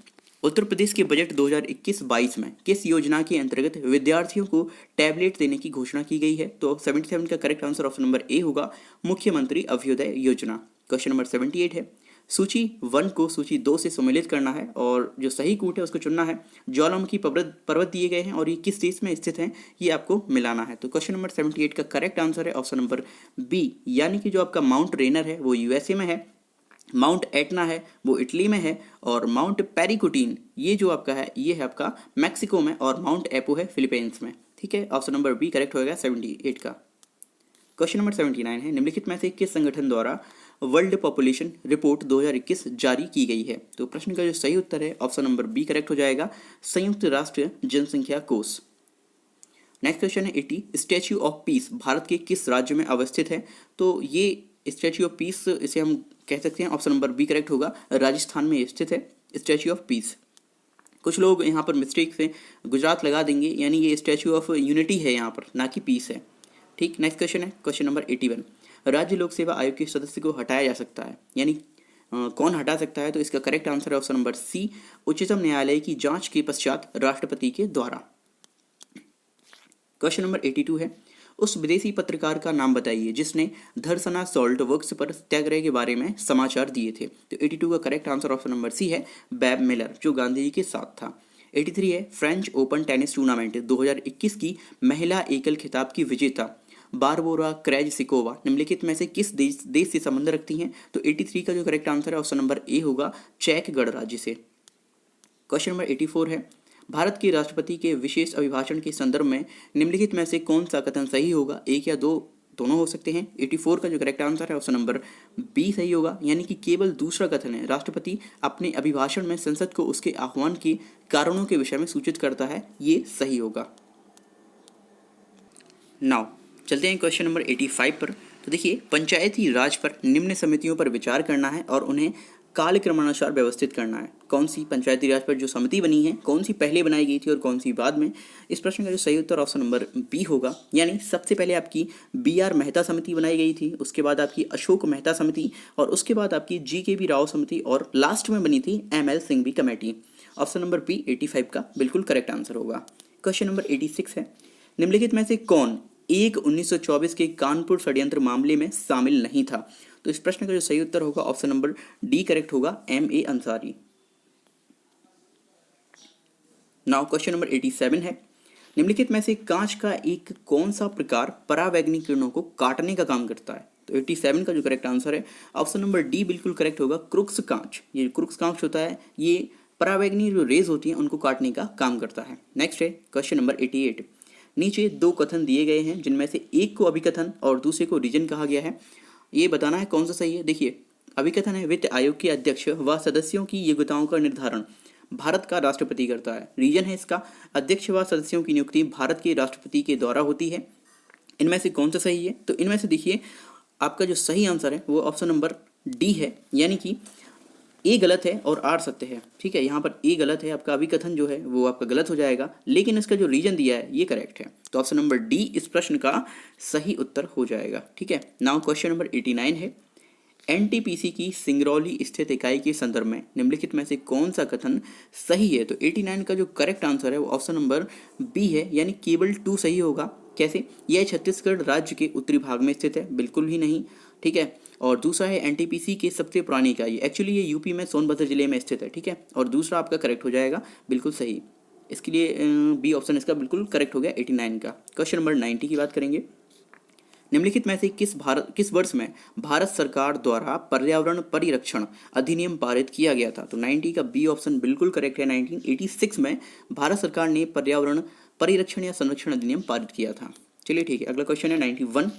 उत्तर प्रदेश के बजट 2021-22 में किस योजना के अंतर्गत विद्यार्थियों को टैबलेट देने की घोषणा की गई है? तो 77 का करेक्ट आंसर ऑप्शन नंबर ए होगा, मुख्यमंत्री अभ्युदय योजना। क्वेश्चन नंबर 78 है, सूची 1 को सूची 2 से सम्मिलित करना है और जो सही कूट है उसको चुनना है। ज्वालामुखी पर्वत दिए गए हैं और ये किस देश में स्थित हैं, ये आपको मिलाना है। तो क्वेश्चन नंबर 78 का करेक्ट आंसर है ऑप्शन नंबर बी, यानी कि जो आपका माउंट रेनर है वो यूएसए में है, माउंट एटना है वो इटली में है और माउंट पेरिकुटीन ये जो आपका है ये है आपका मैक्सिको में और माउंट एपो है फिलीपींस में। ठीक है, ऑप्शन नंबर बी करेक्ट होगा 78 का। क्वेश्चन नंबर 79 है, निम्नलिखित में से किस संगठन द्वारा वर्ल्ड पॉपुलेशन रिपोर्ट 2021 जारी की गई है? तो प्रश्न का जो सही उत्तर है ऑप्शन नंबर बी करेक्ट हो जाएगा, संयुक्त राष्ट्र जनसंख्या कोष। नेक्स्ट क्वेश्चन है 80, स्टैच्यू ऑफ पीस भारत के किस राज्य में अवस्थित है? तो ये स्टैच्यू ऑफ पीस इसे हम कह सकते हैं, ऑप्शन नंबर बी करेक्ट होगा, राजस्थान में स्थित है स्टैच्यू ऑफ पीस। कुछ लोग यहाँ पर मिस्टेक से गुजरात लगा देंगे, यानी ये स्टैच्यू ऑफ यूनिटी है यहाँ पर, ना कि पीस है। ठीक, नेक्स्ट क्वेश्चन है क्वेश्चन नंबर 81, राज्य लोक सेवा आयोग के सदस्य को हटाया जा सकता है, यानी कौन हटा सकता है? तो इसका करेक्ट आंसर है ऑप्शन नंबर सी, उच्चतम न्यायालय की जांच के पश्चात राष्ट्रपति के द्वारा। क्वेश्चन नंबर 82 है, उस विदेशी पत्रकार का नाम बताइए जिसने धरसना सॉल्ट वर्क्स पर सत्याग्रह के बारे में समाचार दिए थे। तो 82 का correct answer option number C है, बेब मिलर, जो गांधी जी के साथ था। 83 है, फ्रेंच ओपन टेनिस टूर्नामेंट 2021 की महिला एकल खिताब की विजेता बारबोरा क्रेजसिकोवा निम्नलिखित में से किस देश से संबंध रखती हैं? तो 83 का जो करेक्ट आंसर है ऑप्शन नंबर ए होगा, चेक गणराज्य से। क्वेश्चन नंबर 84 है, भारत के राष्ट्रपति के विशेष अभिभाषण के संदर्भ में निम्नलिखित में से कौन सा कथन सही होगा? एक या दो, दोनों हो सकते हैं। 84 का जो करेक्ट आंसर है ऑप्शन नंबर बी सही होगा, यानी कि केवल दूसरा कथन है, राष्ट्रपति अपने अभिभाषण में संसद को उसके आह्वान के कारणों के विषय में सूचित करता है, ये सही होगा। नाउ चलते हैं क्वेश्चन नंबर 85 पर। तो देखिए, पंचायती राज पर निम्न समितियों पर विचार करना है और उन्हें कालक्रमानुसार व्यवस्थित करना है। कौन सी पंचायती राज पर जो समिति बनी है, कौन सी पहले बनाई गई थी और कौन सी बाद में? इस प्रश्न का जो सही उत्तर ऑप्शन नंबर बी होगा, यानी सबसे पहले आपकी BR मेहता समिति बनाई गई थी, उसके बाद आपकी अशोक मेहता समिति, और उसके बाद आपकी GKB राव समिति, और लास्ट में बनी थी ML Singhvi committee. Option number B 85 का बिल्कुल करेक्ट आंसर होगा। क्वेश्चन नंबर 86 है, निम्नलिखित में से कौन 1924 के कानपुर षड्यंत्र मामले में शामिल नहीं था? तो इस प्रश्न का जो सही उत्तर होगा ऑप्शन नंबर डी करेक्ट होगा, MA Ansari. Now question number 87 है, निम्नलिखित में से कांच का एक कौन सा प्रकार परावैंगनी किरणों को काटने का काम करता है? तो 87 का जो करेक्ट आंसर है ऑप्शन नंबर डी बिल्कुल करेक्ट होगा, क्रुक्स कांच। ये क्रुक्स कांच होता है, ये परावैंगनी जो रेज होती हैं उनको काटने का काम करता है। नेक्स्ट है क्वेश्चन नंबर 88, नीचे दो कथन दिए गए हैं जिनमें से एक को अभिकथन और दूसरे को रीजन कहा गया है, ये बताना है कौन सा सही है। देखिए, अभिकथन है वित्त आयोग के अध्यक्ष व सदस्यों की योग्यताओं का निर्धारण भारत का राष्ट्रपति करता है। रीजन है इसका, अध्यक्ष व सदस्यों की नियुक्ति भारत के राष्ट्रपति के द्वारा होती है। इनमें से कौन सा सही है? तो इनमें से देखिए आपका जो सही आंसर है वो ऑप्शन नंबर डी है, यानी कि ए गलत है और आर सत्य है। ठीक है, यहाँ पर ए गलत है, आपका अभिकथन जो है वो आपका गलत हो जाएगा, लेकिन इसका जो रीजन दिया है ये करेक्ट है। तो ऑप्शन नंबर डी इस प्रश्न का सही उत्तर हो जाएगा। ठीक है, नाउ क्वेश्चन नंबर 89 है, NTPC की सिंगरौली स्थित इकाई के संदर्भ में निम्नलिखित में से कौन सा कथन सही है? तो 89 का जो करेक्ट आंसर है वो ऑप्शन नंबर बी है, यानी केवल 2 सही होगा। कैसे? यह छत्तीसगढ़ राज्य के उत्तरी भाग में स्थित है, बिल्कुल भी नहीं। ठीक है, और दूसरा है NTPC की सबसे पुरानी इकाई, एक्चुअली ये यूपी में सोनभद्र जिले में स्थित है। ठीक है, और दूसरा आपका करेक्ट हो जाएगा बिल्कुल सही, इसके लिए बी ऑप्शन इसका बिल्कुल करेक्ट हो गया 89 का। क्वेश्चन नंबर 90 की बात करेंगे, निम्नलिखित में से किस वर्ष में भारत सरकार द्वारा पर्यावरण परिरक्षण अधिनियम पारित किया गया था? तो 90 का बी ऑप्शन बिल्कुल करेक्ट है, 1986 में भारत सरकार ने पर्यावरण परिरक्षण या संरक्षण अधिनियम पारित किया था। चलिए ठीक है, अगला क्वेश्चन है 91,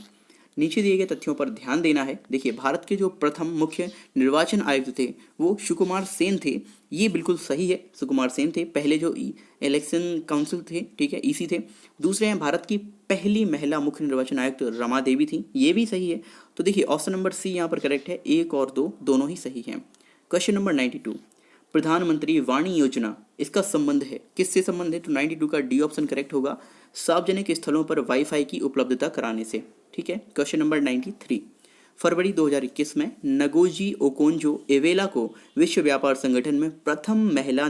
नीचे दिए गए तथ्यों पर ध्यान देना है। देखिए, भारत के जो प्रथम मुख्य निर्वाचन आयुक्त थे वो सुकुमार सेन थे, ये बिल्कुल सही है, सुकुमार सेन थे। पहले जो इलेक्शन काउंसिल थे, ठीक है, EC थे। दूसरे हैं भारत की पहली महिला मुख्य निर्वाचन आयुक्त रमा देवी थी, ये भी सही है। तो देखिए ऑप्शन नंबर सी यहाँ पर करेक्ट है, 1 और 2 दोनों ही सही हैं। क्वेश्चन नंबर 92, प्रधानमंत्री वाणी योजना, इसका संबंध है, किससे संबंध है? तो 92 का डी ऑप्शन करेक्ट होगा, सार्वजनिक स्थलों पर वाईफाई की उपलब्धता कराने से। ठीक है, क्वेश्चन नंबर 93, फरवरी 2021 में नगोजी ओकोंजो एवेला को विश्व व्यापार संगठन में प्रथम महिला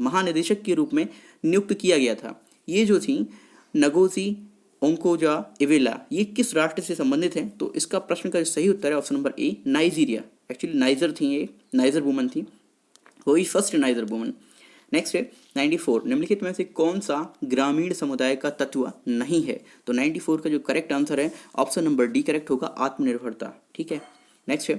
महानिदेशक के रूप में नियुक्त किया गया था। ये जो थी नगोजी ओंकोजा एवेला, ये किस राष्ट्र से संबंधित है? तो इसका प्रश्न का सही उत्तर है ऑप्शन नंबर ए, नाइजीरिया। एक्चुअली नाइजर थी, ये नाइजर वुमन थी, वही फर्स्ट नाइजर वुमन। नेक्स्ट है 94, निम्नलिखित में से कौन सा ग्रामीण समुदाय का तत्व नहीं है? तो 94 का जो करेक्ट आंसर है ऑप्शन नंबर डी करेक्ट होगा, आत्मनिर्भरता। ठीक है, नेक्स्ट है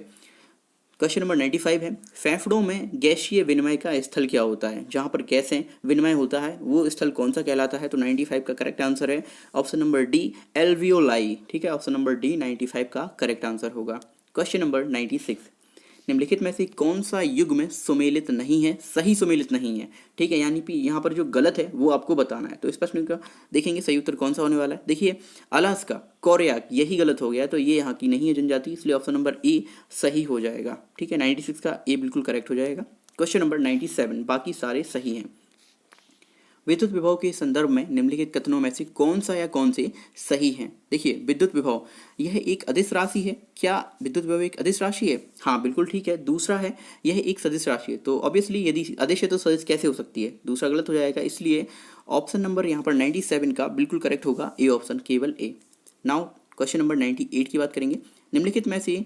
क्वेश्चन नंबर 95 है, फेफड़ों में गैसीय विनिमय का स्थल क्या होता है? जहां पर गैसें विनिमय होता है वो स्थल कौन सा कहलाता है? तो 95 का करेक्ट आंसर है ऑप्शन नंबर डी, एल्वियोलाई। ठीक है, ऑप्शन नंबर डी 95 का करेक्ट आंसर होगा। क्वेश्चन नंबर 96, निम्नलिखित में से कौन सा युग में सुमेलित नहीं है? सही सुमेलित नहीं है। ठीक है, यानी कि यहाँ पर जो गलत है वो आपको बताना है। तो इस प्रश्न का देखेंगे सही उत्तर कौन सा होने वाला है। देखिए, अलास्का, कोरिया, यही गलत हो गया, तो ये यहाँ की नहीं है जनजाति, इसलिए ऑप्शन नंबर ए सही हो जाएगा। ठीक है, 96 का ए बिल्कुल करेक्ट हो जाएगा। क्वेश्चन नंबर 97, बाकी सारे सही हैं। विद्युत विभव के संदर्भ में निम्नलिखित कथनों में से कौन सा या कौन से सही हैं? देखिए, विद्युत विभव यह एक अदिश राशि है। क्या विद्युत विभव एक अदिश राशि है? हाँ, बिल्कुल ठीक है। दूसरा है यह एक सदिश राशि है, तो ऑब्वियसली यदि अदिश है तो सदिश कैसे हो सकती है? दूसरा गलत हो जाएगा, इसलिए ऑप्शन नंबर यहाँ पर 97 का बिल्कुल करेक्ट होगा, ए ऑप्शन, केवल ए। नाउ क्वेश्चन नंबर 98 की बात करेंगे, निम्नलिखित में से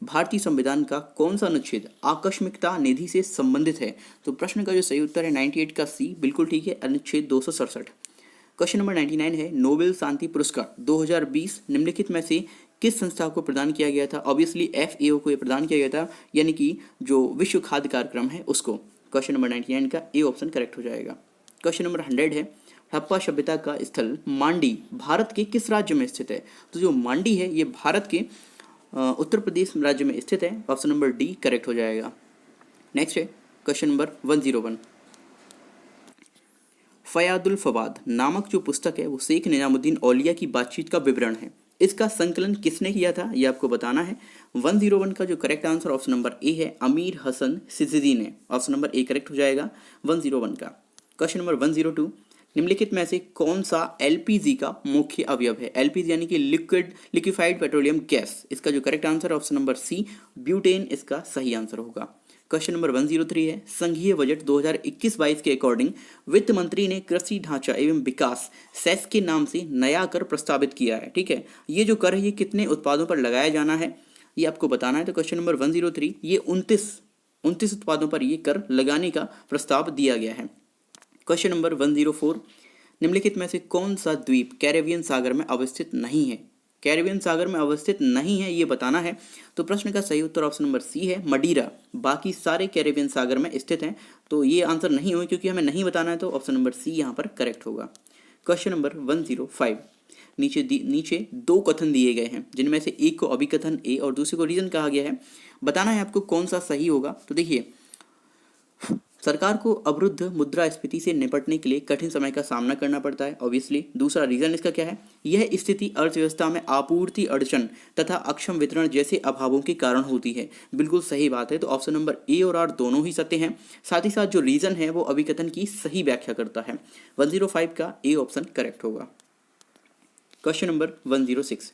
भारतीय संविधान का कौन सा अनुच्छेद आकस्मिकता निधि से संबंधित है? तो प्रश्न का जो सही उत्तर है 98 का सी बिल्कुल ठीक है, अनुच्छेद 267। क्वेश्चन नंबर 99 है, नोबेल शांति पुरस्कार 2020 निम्नलिखित में से किस संस्था को प्रदान किया गया था? ऑब्वियसली FAO को ये प्रदान किया गया था, यानी कि जो विश्व खाद्य कार्यक्रम है उसको। क्वेश्चन नंबर 99 का ए ऑप्शन करेक्ट हो जाएगा। क्वेश्चन नंबर 100 है, हड़प्पा सभ्यता का स्थल मांडी भारत के किस राज्य में स्थित है? तो जो मांडी है ये भारत के उत्तर प्रदेश राज्य में स्थित है, ऑप्शन नंबर डी करेक्ट हो जाएगा। नेक्स्ट है क्वेश्चन नंबर 101, फयादुल फवाद नामक जो पुस्तक है वो शेख निजामुद्दीन औलिया की बातचीत का विवरण है। इसका संकलन किसने किया था ये आपको बताना है। 101 का जो correct answer option number A है, अमीर हसन सिद्दीकी ने, ऑप्शन नंबर ए करेक्ट हो जाएगा 101 का। क्वेश्चन नंबर 102, निम्नलिखित में से कौन सा एलपीजी का मुख्य अवयव है? एलपीजी यानी कि लिक्विफाइड पेट्रोलियम गैस, इसका जो correct answer option number C butane इसका सही आंसर होगा। क्वेश्चन नंबर 103 है, संघीय बजट 2021-22 के अकॉर्डिंग वित्त मंत्री ने कृषि ढांचा एवं विकास सेस के नाम से नया कर प्रस्तावित किया है। ठीक है, ये जो कर है ये कितने उत्पादों पर लगाया जाना है ये आपको बताना है। तो क्वेश्चन नंबर 103, ये 29 उत्पादों पर ये कर लगाने का प्रस्ताव दिया गया है। क्वेश्चन नंबर 104, निम्नलिखित में से कौन सा द्वीप कैरेबियन सागर में अवस्थित नहीं है? कैरेबियन सागर में अवस्थित नहीं है ये बताना है। तो प्रश्न का सही उत्तर ऑप्शन नंबर सी है, मडीरा। बाकी सारे कैरेबियन सागर में स्थित हैं, तो ये आंसर नहीं हुए क्योंकि हमें नहीं बताना है, तो ऑप्शन नंबर सी यहाँ पर करेक्ट होगा। क्वेश्चन नंबर 105, नीचे दो कथन दिए गए हैं जिनमें से एक को अभिकथन ए और दूसरे को रीजन कहा गया है। बताना है आपको कौन सा सही होगा। तो देखिए, सरकार को अवरुद्ध मुद्रास्फीति से निपटने के लिए कठिन समय का सामना करना पड़ता है ऑब्वियसली। दूसरा रीजन इसका क्या है, यह स्थिति अर्थव्यवस्था में आपूर्ति अड़चन तथा अक्षम वितरण जैसे अभावों के कारण होती है। बिल्कुल सही बात है, तो ऑप्शन नंबर ए और आर दोनों ही सत्य हैं। साथ ही साथ जो रीजन है वो अभिकथन की सही व्याख्या करता है। 105 का ए ऑप्शन करेक्ट होगा। क्वेश्चन नंबर 106,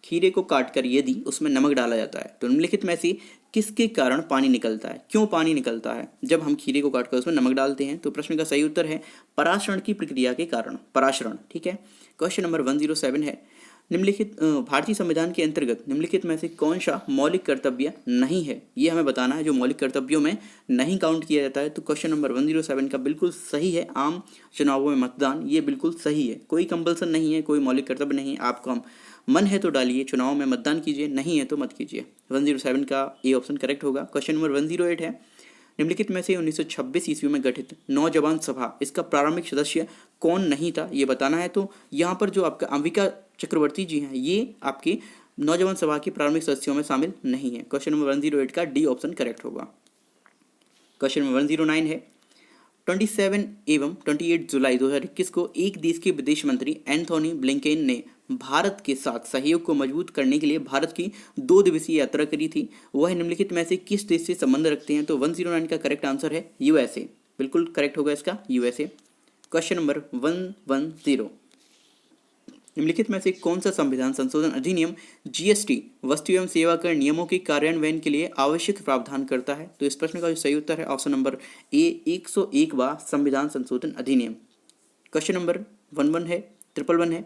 खीरे को काटकर यदि उसमें नमक डाला जाता है तो निम्नलिखित में से किसके कारण पानी निकलता है? क्यों पानी निकलता है जब हम खीरे को काटकर उसमें नमक डालते हैं? तो प्रश्न का सही उत्तर है पराशरण की प्रक्रिया के कारण, पराशरण। ठीक है। क्वेश्चन नंबर 107 है, निम्नलिखित भारतीय संविधान के अंतर्गत निम्नलिखित में से कौन सा मौलिक कर्तव्य नहीं है? ये हमें बताना है जो मौलिक कर्तव्यों में नहीं काउंट किया जाता है। तो क्वेश्चन नंबर 107 का बिल्कुल सही है, आम चुनावों में मतदान। ये बिल्कुल सही है, कोई कंपल्सन नहीं है, कोई मौलिक कर्तव्य नहीं है। आपका मन है तो डालिए, चुनाव में मतदान कीजिए, नहीं है तो मत कीजिए। 107 का ए ऑप्शन करेक्ट होगा। क्वेश्चन नंबर 108 है, निम्नलिखित में से 1926 ईस्वी में गठित नौजवान सभा इसका प्रारंभिक सदस्य कौन नहीं था? ये बताना है। तो यहाँ पर जो आपका अंबिका चक्रवर्ती जी हैं ये आपके नौजवान सभा के प्रारंभिक सदस्यों में शामिल नहीं है। क्वेश्चन नंबर 108 का डी ऑप्शन करेक्ट होगा। क्वेश्चन नंबर 109 है, 27 एवं 28 जुलाई 2021 को एक देश के विदेश मंत्री एंथोनी ब्लिंकेन ने भारत के साथ सहयोग को मजबूत करने के लिए भारत की 2 दिवसीय यात्रा करी थी। वह निम्नलिखित में से किस देश से संबंध रखते हैं? तो 109 का करेक्ट आंसर है यूएसए, बिल्कुल करेक्ट होगा इसका यूएसए। क्वेश्चन नंबर 110, निम्नलिखित में से कौन सा संविधान संशोधन अधिनियम जीएसटी वस्तु एवं सेवा कर नियमों के कार्यान्वयन के लिए आवश्यक प्रावधान करता है? तो इस प्रश्न का जो सही उत्तर है ऑप्शन नंबर ए 101वां संविधान संशोधन अधिनियम। क्वेश्चन नंबर 11 है, 111 है,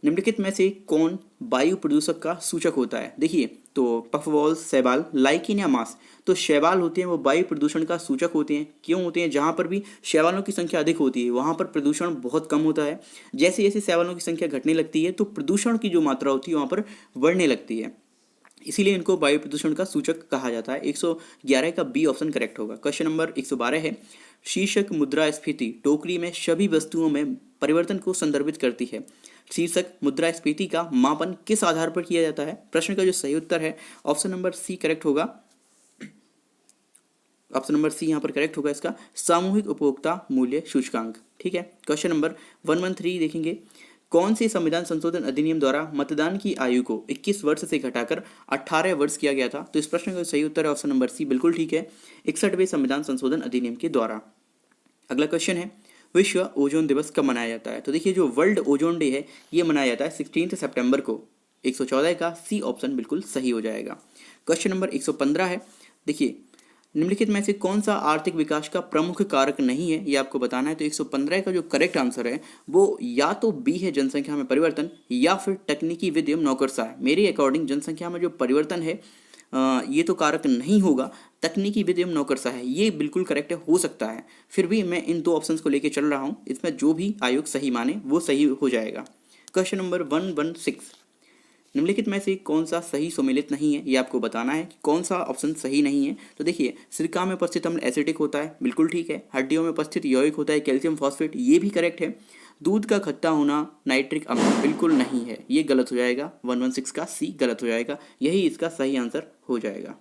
निम्नलिखित में से कौन वायु प्रदूषक का सूचक होता है? देखिए, तो पफबॉल्स, शैवाल, लाइकिन या मांस। तो शैवाल होते हैं वो वायु प्रदूषण का सूचक होते हैं। क्यों होते हैं? जहाँ पर भी शैवालों की संख्या अधिक होती है वहाँ पर प्रदूषण बहुत कम होता है। जैसे जैसे शैवालों की संख्या घटने लगती है तो प्रदूषण की जो मात्रा होती है वहाँ पर बढ़ने लगती है, इसीलिए इनको वायु प्रदूषण का सूचक कहा जाता है। 111 का बी ऑप्शन करेक्ट होगा। क्वेश्चन नंबर 112 है, शीर्षक मुद्रास्फीति टोकरी में सभी वस्तुओं में परिवर्तन को संदर्भित करती है। शीर्षक मुद्रास्फीति का मापन किस आधार पर किया जाता है? प्रश्न का जो सही उत्तर है ऑप्शन नंबर सी करेक्ट होगा। ऑप्शन नंबर सी यहाँ पर करेक्ट होगा इसका, सामूहिक उपभोक्ता मूल्य सूचकांक। ठीक है। क्वेश्चन नंबर 113 देखेंगे, कौन से संविधान संशोधन अधिनियम द्वारा मतदान की आयु को 21 वर्ष से घटाकर 18 वर्ष किया गया था? तो इस प्रश्न का सही उत्तर है ऑप्शन नंबर सी, बिल्कुल ठीक है, 61वें संविधान संशोधन अधिनियम के द्वारा। अगला क्वेश्चन है, विश्व ओजोन दिवस कब मनाया जाता है? तो देखिए, जो वर्ल्ड ओजोन डे है ये मनाया जाता है 16 सितंबर को। 114 का सी ऑप्शन बिल्कुल सही हो जाएगा। क्वेश्चन नंबर 115 है, देखिए, निम्नलिखित में से कौन सा आर्थिक विकास का प्रमुख कारक नहीं है? ये आपको बताना है। तो 115 का जो करेक्ट आंसर है वो या तो बी है, जनसंख्या में परिवर्तन, या फिर तकनीकी विधि एवं नौकरशाह। मेरे अकॉर्डिंग जनसंख्या में जो परिवर्तन है ये तो कारक नहीं होगा, तकनीकी विधि एवं नौकरशाह है, ये बिल्कुल करेक्ट हो सकता है। फिर भी मैं इन 2 ऑप्शंस को लेकर चल रहा हूँ, इसमें जो भी आयोग सही माने वो सही हो जाएगा। क्वेश्चन नंबर 116, निम्नलिखित में से कौन सा सही सुमेलित नहीं है? ये आपको बताना है कि कौन सा ऑप्शन सही नहीं है। तो देखिए, सिरका में उपस्थित अम्ल एसिडिक होता है, बिल्कुल ठीक है। हड्डियों में उपस्थित यौगिक होता है कैल्शियम फॉस्फेट, ये भी करेक्ट है। दूध का खट्टा होना नाइट्रिक अम्ल, बिल्कुल नहीं है, ये गलत हो जाएगा। 116 का सी गलत हो जाएगा, यही इसका सही आंसर हो जाएगा।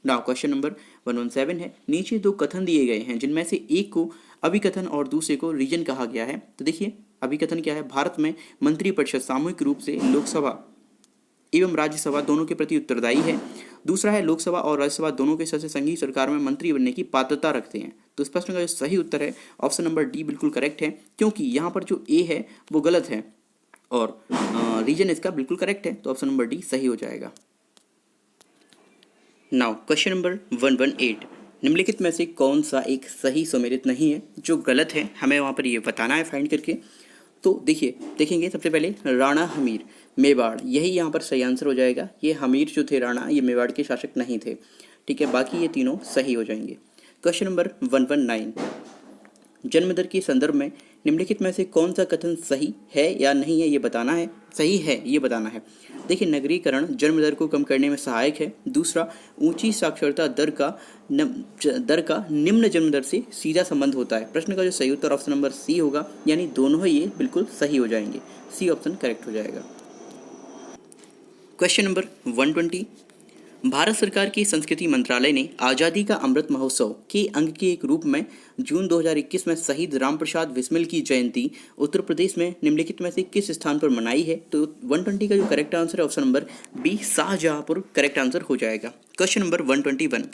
नाउ क्वेश्चन नंबर 117 है, नीचे 2 कथन दिए गए हैं जिनमें से एक को अभिकथन और दूसरे को रीजन कहा गया है। तो देखिए, अभिकथन क्या है, भारत में मंत्रिपरिषद सामूहिक रूप से लोकसभा एवं राज्यसभा दोनों के प्रति उत्तरदायी है। दूसरा है लोकसभा और राज्यसभा दोनों के सदस्य संघीय सरकार में मंत्री बनने की पात्रता रखते हैं। तो इस प्रश्न का जो सही उत्तर है ऑप्शन नंबर डी बिल्कुल करेक्ट है, क्योंकि यहाँ पर जो ए है वो गलत है और रीजन इसका बिल्कुल करेक्ट है, तो ऑप्शन नंबर डी सही हो जाएगा। नाउ क्वेश्चन नंबर 118, निम्नलिखित में से कौन सा एक सही सम्मिलित नहीं है? जो गलत है हमें वहाँ पर ये बताना है फाइंड करके। तो देखिए देखेंगे सबसे पहले राणा हमीर मेवाड़, यही यहाँ पर सही आंसर हो जाएगा। ये हमीर जो थे राणा, ये मेवाड़ के शासक नहीं थे, ठीक है। बाकी ये तीनों सही हो जाएंगे। क्वेश्चन नंबर 119, जन्म दर के संदर्भ में निम्नलिखित में से कौन सा कथन सही है या नहीं है ये बताना है। सही है ये बताना है। देखिए नगरीकरण जन्म दर को कम करने में सहायक है। दूसरा, ऊंची साक्षरता दर का निम्न जन्म दर से सीधा संबंध होता है। प्रश्न का जो सही उत्तर ऑप्शन नंबर सी होगा, यानी दोनों ही ये बिल्कुल सही हो जाएंगे। सी ऑप्शन करेक्ट हो जाएगा। क्वेश्चन नंबर 120, भारत सरकार के संस्कृति मंत्रालय ने आज़ादी का अमृत महोत्सव के अंग के एक रूप में जून 2021 में शहीद रामप्रसाद बिस्मिल की जयंती उत्तर प्रदेश में निम्नलिखित में से किस स्थान पर मनाई है? तो 120 का जो करेक्ट आंसर है option number B Shahjahanpur correct answer हो जाएगा। क्वेश्चन नंबर 121,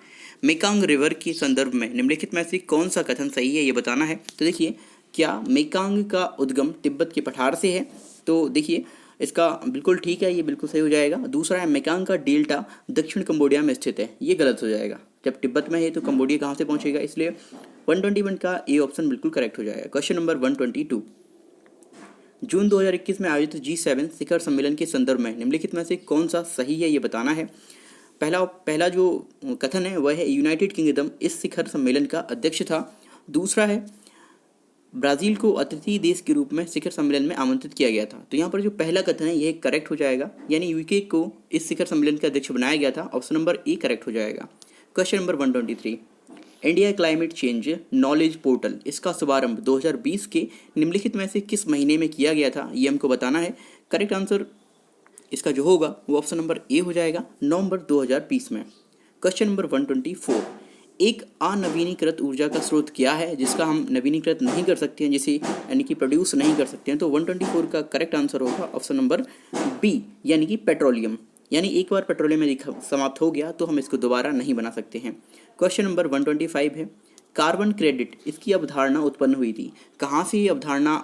मेकांग रिवर के संदर्भ में निम्नलिखित में से कौन सा कथन सही है ये बताना है। तो देखिए, क्या मेकांग का उद्गम तिब्बत के पठार से है? तो देखिए इसका बिल्कुल ठीक है, ये बिल्कुल सही हो जाएगा। दूसरा है मेकांग का डेल्टा दक्षिण कंबोडिया में स्थित है, ये गलत हो जाएगा। जब तिब्बत में है तो कंबोडिया कहाँ से पहुंचेगा, इसलिए 121 का ए ऑप्शन बिल्कुल करेक्ट हो जाएगा। क्वेश्चन नंबर 122, जून 2021 में आयोजित G7 शिखर सम्मेलन के संदर्भ में निम्नलिखित में से कौन सा सही है ये बताना है। पहला जो कथन है वह है यूनाइटेड किंगडम इस शिखर सम्मेलन का अध्यक्ष था। दूसरा है ब्राज़ील को अतिथि देश के रूप में शिखर सम्मेलन में आमंत्रित किया गया था। तो यहाँ पर जो पहला कथन है यह करेक्ट हो जाएगा, यानी यूके को इस शिखर सम्मेलन का अध्यक्ष बनाया गया था। ऑप्शन नंबर ए करेक्ट हो जाएगा। Question number 123, India climate change knowledge portal, इसका शुभारंभ 2020 के निम्नलिखित में से किस महीने में किया गया था, ये हमको बताना है। करेक्ट आंसर इसका जो होगा वो ऑप्शन नंबर ए हो जाएगा, नवंबर 2020 में। क्वेश्चन नंबर 124, एक अनवीनीकृत ऊर्जा का स्रोत क्या है जिसका हम नवीनीकृत नहीं कर सकते हैं, जिसे यानी कि प्रोड्यूस नहीं कर सकते हैं? तो 124 का करेक्ट आंसर होगा ऑप्शन नंबर बी, यानी कि पेट्रोलियम। यानी एक बार पेट्रोलियम में समाप्त हो गया तो हम इसको दोबारा नहीं बना सकते हैं। क्वेश्चन नंबर 125 है कार्बन क्रेडिट, इसकी अवधारणा उत्पन्न हुई थी। कहाँ से ये अवधारणा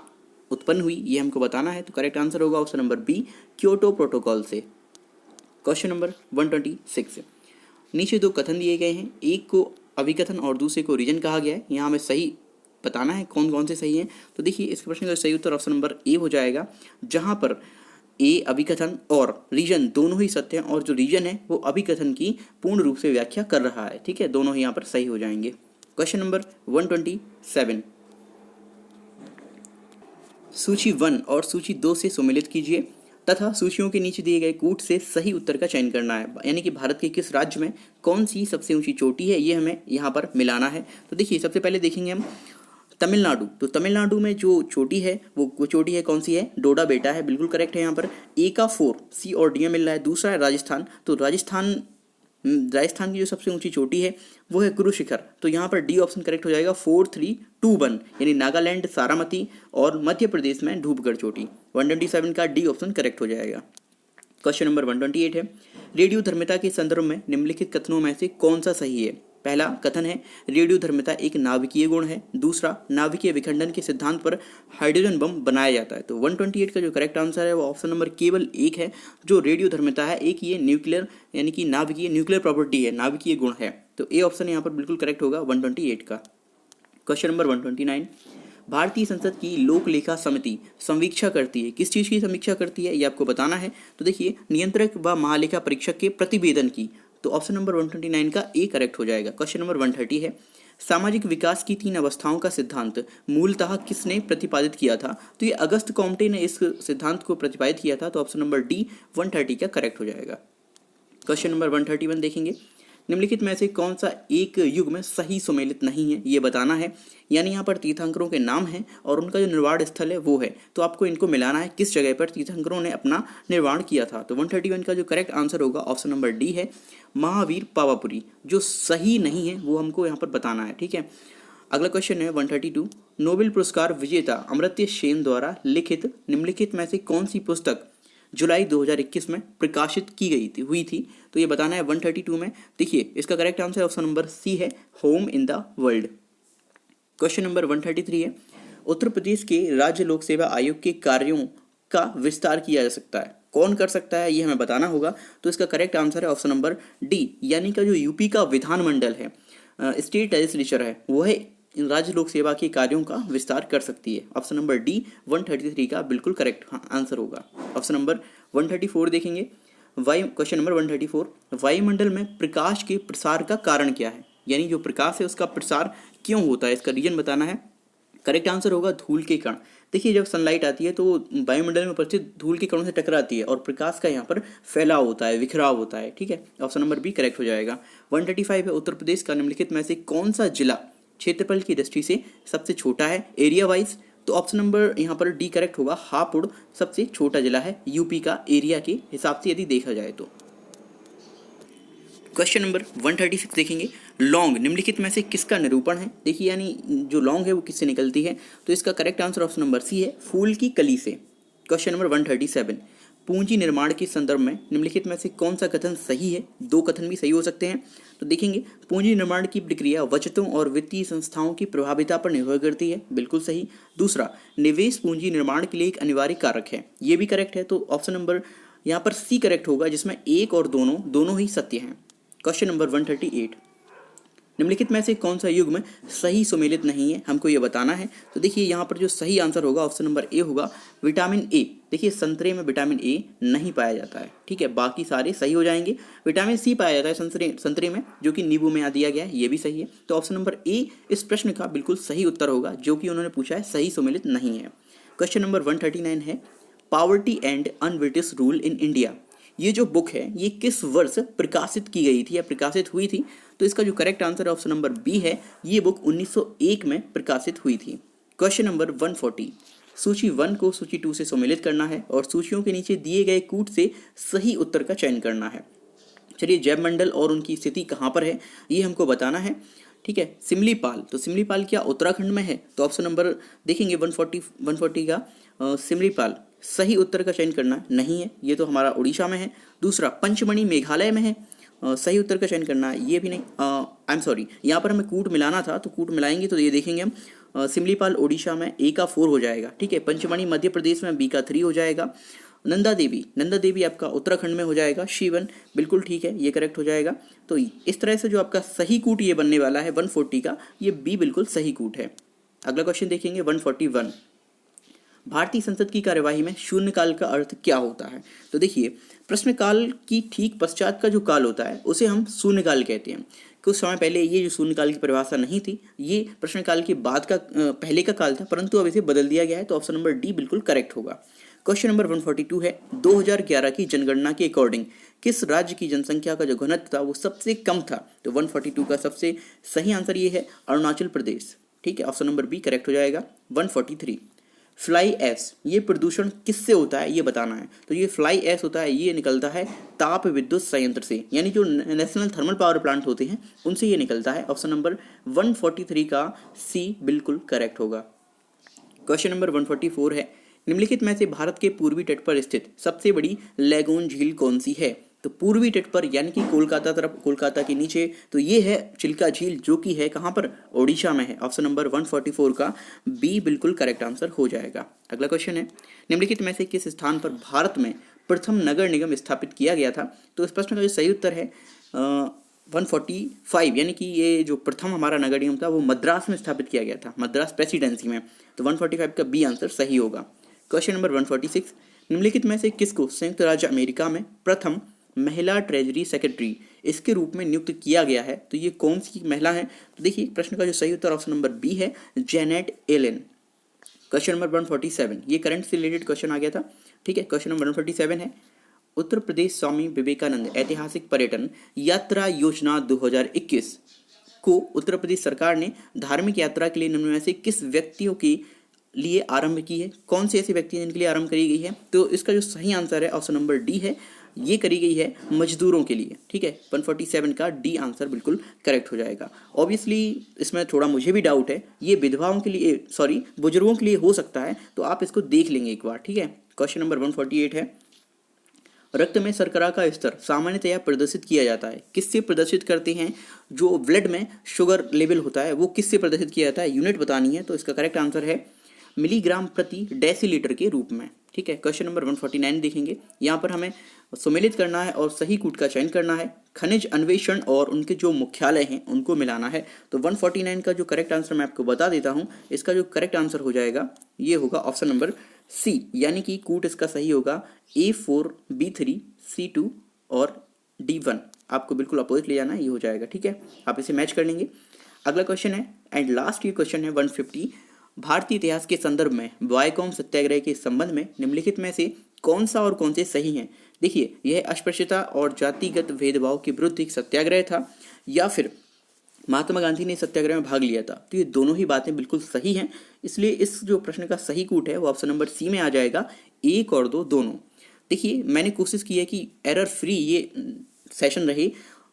उत्पन्न हुई ये हमको बताना है। तो करेक्ट आंसर होगा option number B, Kyoto protocol से। क्वेश्चन नंबर 126, नीचे दो कथन दिए गए हैं, एक को अभिकथन और दूसरे को रीजन कहा गया है। यहाँ हमें सही बताना है कौन कौन से सही हैं। तो देखिए इस प्रश्न का सही उत्तर ऑप्शन नंबर ए हो जाएगा, जहाँ पर ए अभिकथन और रीजन दोनों ही सत्य हैं और जो रीजन है वो अभिकथन की पूर्ण रूप से व्याख्या कर रहा है। ठीक है, दोनों ही यहाँ पर सही हो जाएंगे। क्वेश्चन नंबर 127, सूची 1 और सूची 2 से सम्मिलित कीजिए तथा सूचियों के नीचे दिए गए कूट से सही उत्तर का चयन करना है। यानी कि भारत के किस राज्य में कौन सी सबसे ऊंची चोटी है ये हमें यहाँ पर मिलाना है। तो देखिए सबसे पहले देखेंगे हम तमिलनाडु। तो तमिलनाडु में जो चोटी है वो चोटी है कौन सी है, डोडा बेटा है, बिल्कुल करेक्ट है। यहाँ पर ए का 4 सी और डी मिल रहा है। दूसरा है राजस्थान। तो राजस्थान की जो सबसे ऊंची चोटी है वो है गुरु शिखर। तो यहाँ पर डी ऑप्शन करेक्ट हो जाएगा, 4321, यानी नागालैंड सारामती और मध्य प्रदेश में धूपगढ़ चोटी। 127 का डी ऑप्शन करेक्ट हो जाएगा। क्वेश्चन नंबर 128 है रेडियो धर्मिता के संदर्भ में निम्नलिखित कथनों में से कौन सा सही है। पहला कथन है रेडियो धर्मिता एक नाभिकीय गुण है। दूसरा, नाभिकीय विखंडन के सिद्धांत पर हाइड्रोजन बम बनाया जाता है। तो 128 का जो करेक्ट आंसर है वो ऑप्शन नंबर केवल एक है, जो रेडियो धर्मिता है एक ये न्यूक्लियर यानी कि नाभिकीय न्यूक्लियर प्रॉपर्टी है, नाभिकीय गुण है। तो ए ऑप्शन यहाँ पर बिल्कुल करेक्ट होगा 128 का। क्वेश्चन नंबर 129, भारतीय संसद की लोक लेखा समिति समीक्षा करती है, किस चीज़ की समीक्षा करती है ये आपको बताना है। तो देखिए नियंत्रक व महालेखा परीक्षक के प्रतिवेदन की। तो ऑप्शन नंबर 129 का ए करेक्ट हो जाएगा। क्वेश्चन नंबर 130 है सामाजिक विकास की 3 अवस्थाओं का सिद्धांत मूलतः किसने प्रतिपादित किया था। तो ये अगस्त कॉम्टे ने इस सिद्धांत को प्रतिपादित किया था। तो ऑप्शन नंबर डी 130 का करेक्ट हो जाएगा। क्वेश्चन नंबर 131 देखेंगे, निम्नलिखित में से कौन सा एक युग में सही सुमेलित नहीं है ये बताना है। यानी यहाँ पर तीर्थंकरों के नाम हैं और उनका जो निर्वाण स्थल है वो है, तो आपको इनको मिलाना है किस जगह पर तीर्थंकरों ने अपना निर्वाण किया था। तो 131 का जो करेक्ट आंसर होगा ऑप्शन नंबर डी है, महावीर पावापुरी। जो सही नहीं है वो हमको यहाँ पर बताना है। ठीक है, अगला क्वेश्चन है 132, नोबेल पुरस्कार विजेता अमर्त्य सेन द्वारा लिखित निम्नलिखित में से कौन सी पुस्तक जुलाई 2021 में प्रकाशित की गई थी हुई थी? तो ये बताना है 132 में। देखिए इसका correct answer option number C है, home in the world. Question number 133 है, उत्तर प्रदेश के राज्य लोक सेवा आयोग के कार्यों का विस्तार किया जा सकता है, कौन कर सकता है ये हमें बताना होगा। तो इसका करेक्ट आंसर है ऑप्शन नंबर डी, यानी कि जो यूपी का विधानमंडल है, स्टेट लेजिस्लेचर है, वह राज्य लोक सेवा के कार्यों का विस्तार कर सकती है। ऑप्शन नंबर डी 133 का बिल्कुल करेक्ट आंसर होगा। ऑप्शन नंबर 134 देखेंगे, क्वेश्चन नंबर 134, वायुमंडल में प्रकाश के प्रसार का कारण क्या है, यानी जो प्रकाश है उसका प्रसार क्यों होता है, इसका रीजन बताना है। करेक्ट आंसर होगा धूल के कण। देखिए जब सनलाइट आती है तो वायुमंडल में उपस्थित धूल के कणों से टकराती है और प्रकाश का यहाँ पर फैलाव होता है, विखराव होता है। ठीक है, ऑप्शन नंबर बी करेक्ट हो जाएगा। 135 है, उत्तर प्रदेश का निम्नलिखित में से कौन सा जिला क्षेत्रफल की दृष्टि से सबसे छोटा है एरिया वाइज? तो ऑप्शन नंबर यहाँ पर डी करेक्ट होगा, हापुड़ सबसे छोटा जिला है यूपी का एरिया के हिसाब से यदि देखा जाए तो। क्वेश्चन नंबर 136 देखेंगे, लौंग निम्नलिखित में से किसका निरूपण है? देखिए यानी जो लौंग है वो किससे निकलती है? तो इसका correct answer option number C है, फूल की कली से। क्वेश्चन नंबर 137, पूंजी निर्माण के संदर्भ में निम्नलिखित में से कौन सा कथन सही है? दो कथन भी सही हो सकते हैं। तो देखेंगे, पूंजी निर्माण की प्रक्रिया बचतों और वित्तीय संस्थाओं की प्रभाविता पर निर्भर करती है, बिल्कुल सही। दूसरा, निवेश पूंजी निर्माण के लिए एक अनिवार्य कारक है, ये भी करेक्ट है। तो ऑप्शन नंबर यहाँ पर सी करेक्ट होगा, जिसमें एक और दोनों ही सत्य हैं। क्वेश्चन नंबर 138, निम्नलिखित में से कौन सा युग्म सही सुमेलित नहीं है, हमको ये बताना है। तो देखिए यहाँ पर जो सही आंसर होगा ऑप्शन नंबर ए होगा, विटामिन ए। देखिए संतरे में विटामिन ए नहीं पाया जाता है, ठीक है, बाकी सारे सही हो जाएंगे। विटामिन सी पाया जाता है संतरे में, जो कि नींबू में दिया गया है, ये भी सही है। तो ऑप्शन नंबर ए इस प्रश्न का बिल्कुल सही उत्तर होगा, जो कि उन्होंने पूछा है सही सुमेलित नहीं है। क्वेश्चन नंबर 139 है, poverty and un-British rule in India, ये जो बुक है ये किस वर्ष प्रकाशित की गई थी या प्रकाशित हुई थी? तो इसका जो correct answer option number B है, ये बुक 1901 में प्रकाशित हुई थी। क्वेश्चन नंबर 140, सूची 1 को सूची 2 से सम्मिलित करना है और सूचियों के नीचे दिए गए कूट से सही उत्तर का चयन करना है। चलिए, जैवमंडल और उनकी स्थिति कहाँ पर है ये हमको बताना है। ठीक है, सिमलीपाल, तो सिमलीपाल क्या उत्तराखंड में है? तो ऑप्शन नंबर देखेंगे 140 का सिमलीपाल, सही उत्तर का चयन करना नहीं है, ये तो हमारा उड़ीसा में है। दूसरा, पंचमढ़ी मेघालय में है, सही उत्तर का चयन करना है, ये भी नहीं, आई एम सॉरी, यहाँ पर हमें कूट मिलाना था, तो कूट मिलाएंगे तो ये देखेंगे हम, सिमलीपाल उड़ीसा में ए का 4 हो जाएगा। ठीक है, पंचमढ़ी मध्य प्रदेश में बी का 3 हो जाएगा। नंदा देवी आपका उत्तराखंड में हो जाएगा, शिवन बिल्कुल ठीक है, ये करेक्ट हो जाएगा। तो इस तरह से जो आपका सही कूट ये बनने वाला है 140 का, ये बी बिल्कुल सही कूट है। अगला क्वेश्चन देखेंगे 141, भारतीय संसद की कार्यवाही में शून्यकाल का अर्थ क्या होता है? तो देखिए, प्रश्नकाल की ठीक पश्चात का जो काल होता है उसे हम शून्यकाल कहते हैं। कुछ समय पहले ये जो शून्यकाल की परिभाषा नहीं थी, ये प्रश्नकाल के बाद का पहले का काल था, परंतु अब इसे बदल दिया गया है। तो ऑप्शन नंबर डी बिल्कुल करेक्ट होगा। क्वेश्चन नंबर 142 है, 2011 की जनगणना के अकॉर्डिंग किस राज्य की जनसंख्या का जो घनत्व था वो सबसे कम था? तो 142 का सबसे सही आंसर ये है, अरुणाचल प्रदेश। ठीक है, ऑप्शन नंबर बी करेक्ट हो जाएगा। 143, फ्लाई ऐश, ये प्रदूषण किससे होता है ये बताना है। तो ये फ्लाई ऐश होता है, ये निकलता है ताप विद्युत संयंत्र से, यानी जो नेशनल थर्मल पावर प्लांट होते हैं उनसे ये निकलता है। ऑप्शन नंबर 143 का सी बिल्कुल करेक्ट होगा। क्वेश्चन नंबर 144 है, निम्नलिखित में से भारत के पूर्वी तट पर स्थित सबसे बड़ी लैगून झील कौन सी है? तो पूर्वी तट पर यानी कि कोलकाता तरफ, कोलकाता के नीचे, तो ये है चिल्का झील, जो कि है कहाँ पर? ओडिशा में है। ऑप्शन नंबर 144 का बी बिल्कुल करेक्ट आंसर हो जाएगा। अगला क्वेश्चन है, निम्नलिखित में से किस स्थान पर भारत में प्रथम नगर निगम स्थापित किया गया था? तो इस प्रश्न का जो सही उत्तर है 145, यानी कि ये जो प्रथम हमारा नगर निगम था वो मद्रास में स्थापित किया गया था, मद्रास प्रेसिडेंसी में। तो 145 का बी आंसर सही होगा। क्वेश्चन नंबर 146, निम्नलिखित में से किसको संयुक्त राज्य अमेरिका में प्रथम महिला ट्रेजरी सेक्रेटरी इसके रूप में नियुक्त किया गया है? तो ये कौन सी महिला है? तो देखिए, प्रश्न का जो सही उत्तर ऑप्शन नंबर बी है, जेनेट एलन। क्वेश्चन नंबर 147, ये करंट से रिलेटेड क्वेश्चन आ गया था। ठीक है, क्वेश्चन नंबर 147 है, उत्तर प्रदेश स्वामी विवेकानंद ऐतिहासिक पर्यटन यात्रा योजना 2021 को उत्तर प्रदेश सरकार ने धार्मिक यात्रा के लिए निम्न में से किस व्यक्तियों के लिए आरंभ की है? कौन से ऐसे व्यक्ति हैं जिनके लिए आरंभ करी गई है? तो इसका जो सही आंसर है ऑप्शन नंबर डी है, ये करी गई है मजदूरों के लिए। ठीक है, 147 का डी आंसर बिल्कुल करेक्ट हो जाएगा। ऑब्वियसली इसमें थोड़ा मुझे भी डाउट है, ये विधवाओं के लिए, बुजुर्गों के लिए हो सकता है, तो आप इसको देख लेंगे एक बार। ठीक है, क्वेश्चन नंबर 148 है, रक्त में शर्करा का स्तर सामान्यतया प्रदर्शित किया जाता है। किससे प्रदर्शित करते हैं? जो ब्लड में शुगर लेवल होता है वो किससे प्रदर्शित किया जाता है? यूनिट बतानी है, तो इसका करेक्ट आंसर है मिलीग्राम प्रति डेसीलीटर के रूप में। ठीक है, क्वेश्चन नंबर 149 देखेंगे। यहाँ पर हमें सम्मिलित करना है और सही कूट का चयन करना है। खनिज अन्वेषण और उनके जो मुख्यालय हैं उनको मिलाना है। तो 149 का जो करेक्ट आंसर मैं आपको बता देता हूँ। इसका जो करेक्ट आंसर हो जाएगा ये होगा ऑप्शन नंबर सी, यानी कि कूट इसका सही होगा A4 B3 C2 और D1। आपको बिल्कुल अपोजिट ले जाना है, ये हो जाएगा। ठीक है, आप इसे मैच कर लेंगे। अगला क्वेश्चन है एंड लास्ट ये क्वेश्चन है 150। भारतीय इतिहास के संदर्भ में वायकॉम सत्याग्रह के संबंध में निम्नलिखित में से कौन सा और कौन से सही हैं? देखिए, यह अस्पृश्यता और जातिगत भेदभाव के विरुद्ध एक सत्याग्रह था या फिर महात्मा गांधी ने सत्याग्रह में भाग लिया था। तो ये दोनों ही बातें बिल्कुल सही हैं, इसलिए इस जो प्रश्न का सही कूट है वो ऑप्शन नंबर सी में आ जाएगा। 1 और 2 दोनों। देखिए, मैंने कोशिश की है कि एरर फ्री ये सेशन रहे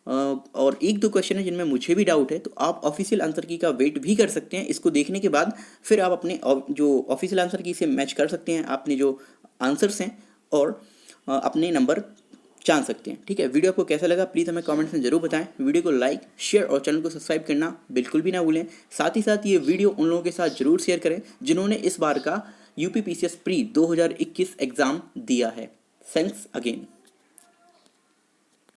और 1-2 क्वेश्चन है जिनमें मुझे भी डाउट है, तो आप ऑफिशियल आंसर की का वेट भी कर सकते हैं। इसको देखने के बाद फिर आप अपने जो ऑफिशियल आंसर की से मैच कर सकते हैं अपने जो आंसर्स हैं और अपने नंबर जान सकते हैं। ठीक है, वीडियो आपको कैसा लगा प्लीज़ हमें कमेंट्स में जरूर बताएं। वीडियो को लाइक, शेयर और चैनल को सब्सक्राइब करना बिल्कुल भी ना भूलें। साथ ही साथ ये वीडियो उन लोगों के साथ जरूर शेयर करें जिन्होंने इस बार का UPPCS प्री 2021 एग्जाम दिया है। Thanks again.